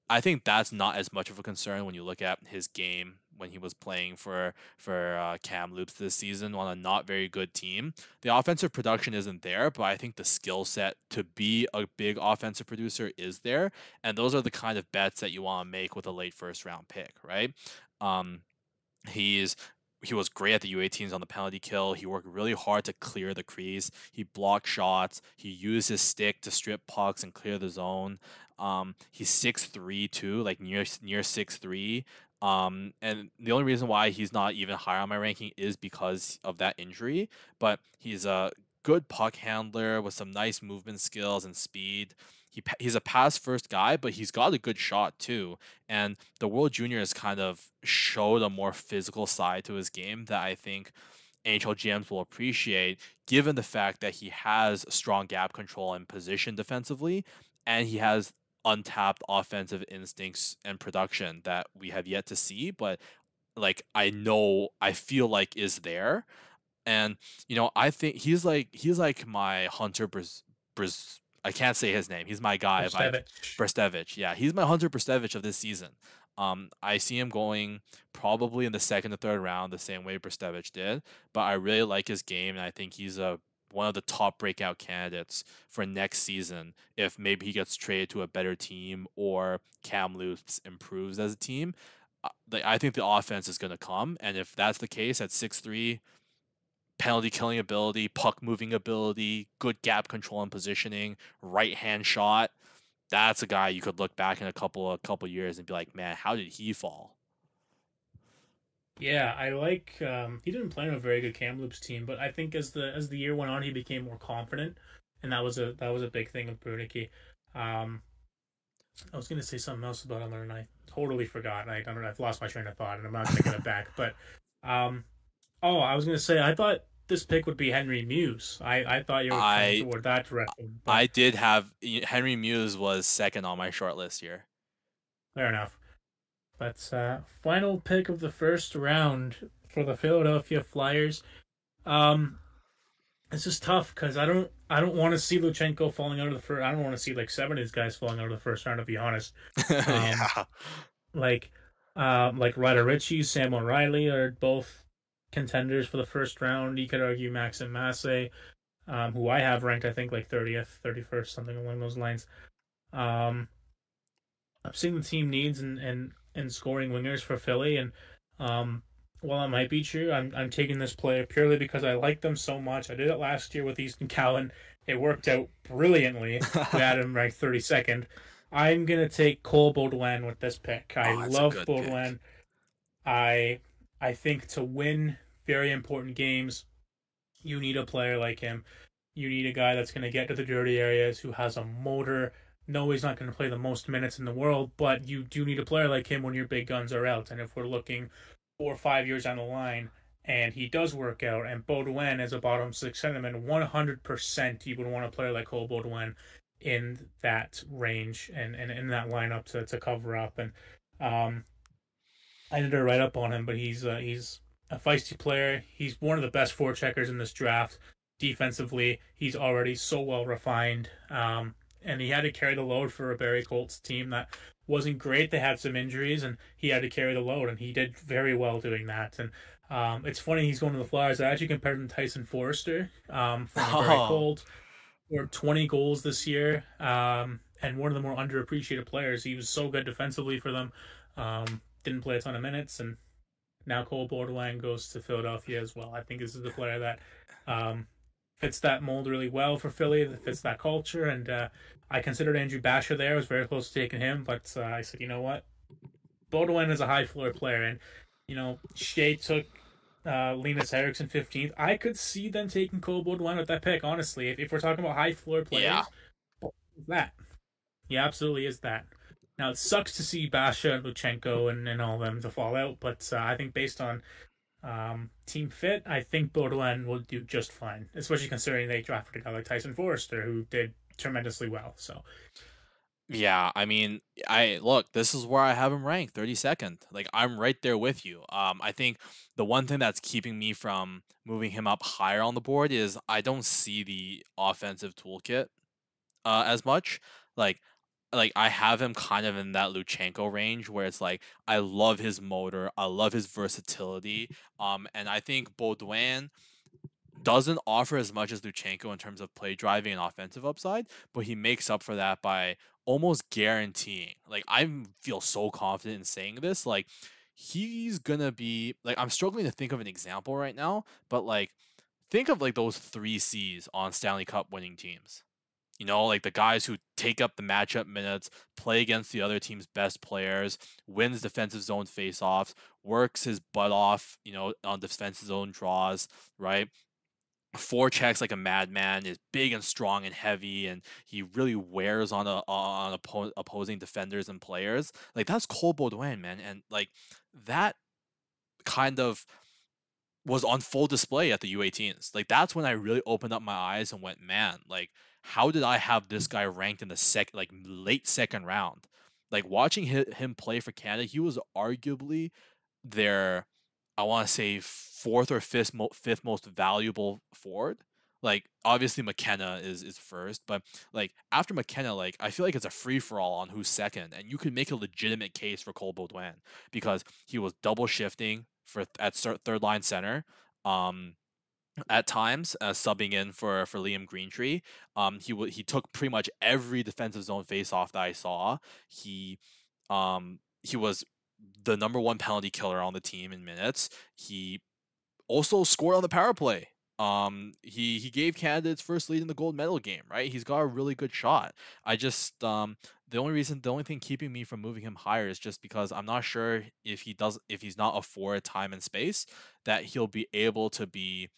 I think that's not as much of a concern when you look at his game when he was playing for Kamloops this season on a not very good team. The offensive production isn't there, but I think the skill set to be a big offensive producer is there, and those are the kind of bets that you want to make with a late first round pick, right? Um, He's he was great at the U18s on the penalty kill. He worked really hard to clear the crease. He blocked shots. He used his stick to strip pucks and clear the zone. He's 6'3" too, like near 6'3". And the only reason why he's not even higher on my ranking is because of that injury. But he's a good puck handler with some nice movement skills and speed. He's a pass first guy, but he's got a good shot too. And the World Juniors kind of showed a more physical side to his game that I think NHL GMs will appreciate, given the fact that he has strong gap control and position defensively, and he has untapped offensive instincts and production that we have yet to see, but like I feel like is there. And I think he's like my Hunter I can't say his name. He's my guy. If I Stevich. Brestevich, yeah, he's my Hunter Brestevich of this season. I see him going probably in the second or third round, the same way Brestevich did. But I really like his game, and I think he's one of the top breakout candidates for next season if maybe he gets traded to a better team or Kamloops improves as a team. I think the offense is going to come, and if that's the case at 6'3", penalty killing ability, puck moving ability, good gap control and positioning, right hand shot. That's a guy you could look back in a couple years and be like, man, how did he fall? Yeah, I like. He didn't play on a very good Kamloops team, but I think as the year went on, he became more confident, and that was a big thing with Brunicky. Um, I was gonna say something else about him, and I totally forgot. I don't know. I've lost my train of thought, and I'm not gonna get it back. But um, oh, I was gonna say I thought this pick would be Henry Muse. I thought you were coming I toward that direction, but I did have Henry Muse was second on my short list here. fair enough. But final pick of the first round for the Philadelphia Flyers. Um, This is tough because I don't want to see Luchenko falling out of the first. I don't want to see like seven of these guys falling out of the first round. To be honest, um, Yeah. like Ryder Ritchie, Sam O'Reilly are both contenders for the first round. You could argue Maxim Massey, who I have ranked I think like 30th, 31st, something along those lines. Um, I'm seeing the team needs and scoring wingers for Philly, and um, while it might be true, I'm taking this player purely because I like them so much. I did it last year with Easton Cowan. It worked out brilliantly. We had him ranked 32nd. I'm gonna take Cole Baudouin with this pick. I Oh, that's a love good pick. Baudouin. I I think to win very important games, you need a player like him. You need a guy that's going to get to the dirty areas, who has a motor. No, he's not going to play the most minutes in the world, but you do need a player like him when your big guns are out. And if we're looking 4 or 5 years down the line, and he does work out, and Baudouin is a bottom six centerman, 100% you would want a player like Cole Baudouin in that range and in that lineup to cover up. And um, I did a write up on him, but he's a feisty player. He's one of the best forecheckers in this draft. Defensively, he's already so well refined. And he had to carry the load for a Barry Colts team that wasn't great. They had some injuries, and he had to carry the load, and he did very well doing that. And It's funny he's going to the Flyers. I actually compared him to Tyson Forrester from the Very Oh, Cold. Scored 20 goals this year, and one of the more underappreciated players. He was so good defensively for them. Didn't play a ton of minutes, and now Cole Bordelon goes to Philadelphia as well. I think this is the player that fits that mold really well for Philly, that fits that culture. And I considered Andrew Basher there. I was very close to taking him, but I said, you know what? Bordelon is a high floor player, and SHAE took Linus Eriksson 15th. I could see them taking Cole Bordelon with that pick, honestly. If we're talking about high floor yeah. players, that. He absolutely is that. Now, it sucks to see Basha, Luchenko, and all of them to fall out, but I think based on team fit, I think Bordelon will do just fine, especially considering they drafted a guy like Tyson Forrester, who did tremendously well. So, Yeah, I mean, I look, this is where I have him ranked 32nd. Like I'm right there with you. I think the one thing that's keeping me from moving him up higher on the board is I don't see the offensive toolkit as much. Like I have him kind of in that Luchenko range where it's like I love his motor, I love his versatility. And I think Baudouin doesn't offer as much as Luchenko in terms of play driving and offensive upside, but he makes up for that by almost guaranteeing. Like I feel so confident in saying this. Like he's gonna be like I'm struggling to think of an example right now, but like think of like those three C's on Stanley Cup winning teams. You know, like the guys who take up the matchup minutes, play against the other team's best players, wins defensive zone faceoffs, works his butt off, on defensive zone draws, right? Forechecks like a madman, is big and strong and heavy, and he really wears on opposing defenders and players. Like that's Cole Baudouin, man, and like that kind of was on full display at the U18s. Like that's when I really opened up my eyes and went, man, like how did I have this guy ranked in the late second round? Like watching him play for Canada, he was arguably their, I want to say fourth or fifth most valuable forward. Like obviously McKenna is first, but like after McKenna, like I feel like it's a free for all on who's second, and you could make a legitimate case for Cole Baudouin because he was double shifting at third line center. Um, at times, subbing in for Liam Greentree. He took pretty much every defensive zone faceoff that I saw. He was the number one penalty killer on the team in minutes. He also scored on the power play. He gave Canada its first lead in the gold medal game, right? He's got a really good shot. I just the only thing keeping me from moving him higher is just because I'm not sure if he's not afforded time and space that he'll be able to be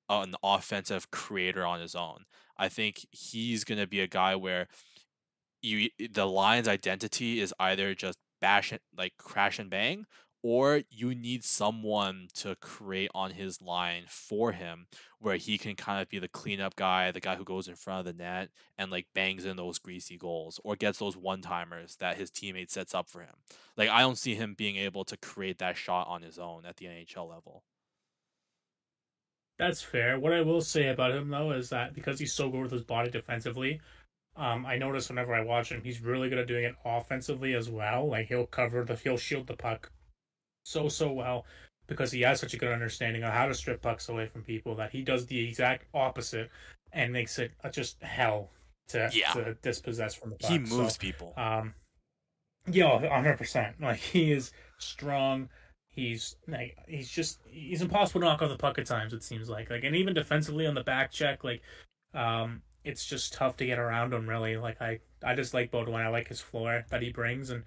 an offensive creator on his own. I think he's gonna be a guy where the line's identity is either just bash it, like crash and bang, or you need someone to create on his line for him where he can kind of be the cleanup guy, the guy who goes in front of the net and like bangs in those greasy goals or gets those one-timers that his teammate sets up for him. Like I don't see him being able to create that shot on his own at the NHL level. that's fair. What I will say about him, though, is that because he's so good with his body defensively, I notice whenever I watch him, he's really good at doing it offensively as well. Like he'll shield the puck so well because he has such a good understanding of how to strip pucks away from people that he does the exact opposite and makes it just hell to Yeah, to dispossess from the he puck. So, moves people. yeah, 100%. Like he is strong. He's impossible to knock off the puck at times. It seems like and even defensively on the back check, it's just tough to get around him. Really, like I just like Baudouin. I like his floor that he brings, and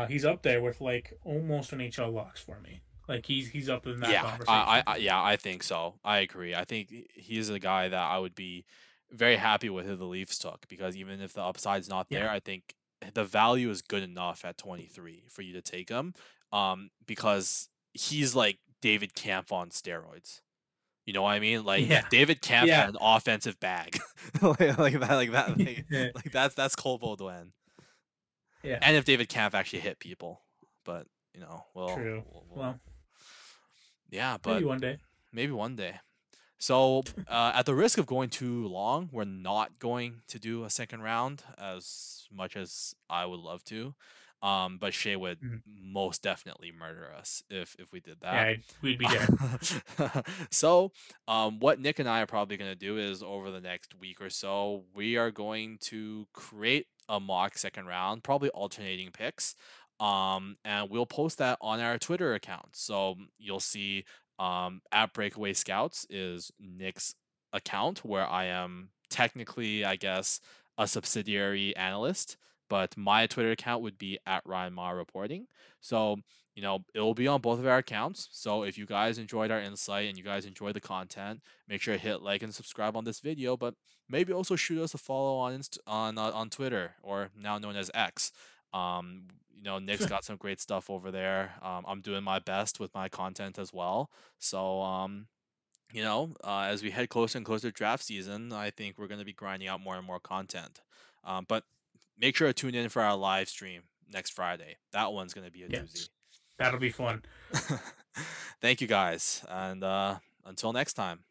he's up there with like almost NHL locks for me. Like he's up in that Yeah, conversation for me. yeah, I think so. I agree. I think he's a guy that I would be very happy with if the Leafs took because even if the upside's not Yeah, there, I think the value is good enough at 23 for you to take him. Because he's like David Camp on steroids. You know what I mean? Like yeah, David Camp yeah, had an offensive bag, yeah. like that's Cole Baudouin. Yeah. And if David Camp actually hit people, but True. Well, yeah, maybe but one day. maybe one day. So, at the risk of going too long, we're not going to do a second round as much as I would love to. But SHAE would Mhm. most definitely murder us if we did that. Yeah, we'd be dead. So, what Nick and I are probably going to do is over the next week or so, we are going to create a mock second round, probably alternating picks. And we'll post that on our Twitter account. So you'll see at Breakaway Scouts is Nick's account where I am technically, I guess, a subsidiary analyst, but my Twitter account would be at Ryan Ma Reporting. So, it will be on both of our accounts. So if you guys enjoyed our insight and you guys enjoyed the content, make sure to hit like and subscribe on this video, but maybe also shoot us a follow on Twitter, or now known as X. Nick's got some great stuff over there. I'm doing my best with my content as well. So, as we head closer and closer to draft season, I think we're going to be grinding out more and more content. But make sure to tune in for our live stream next Friday. That one's going to be a doozy. Yes, that'll be fun. Thank you guys, and until next time.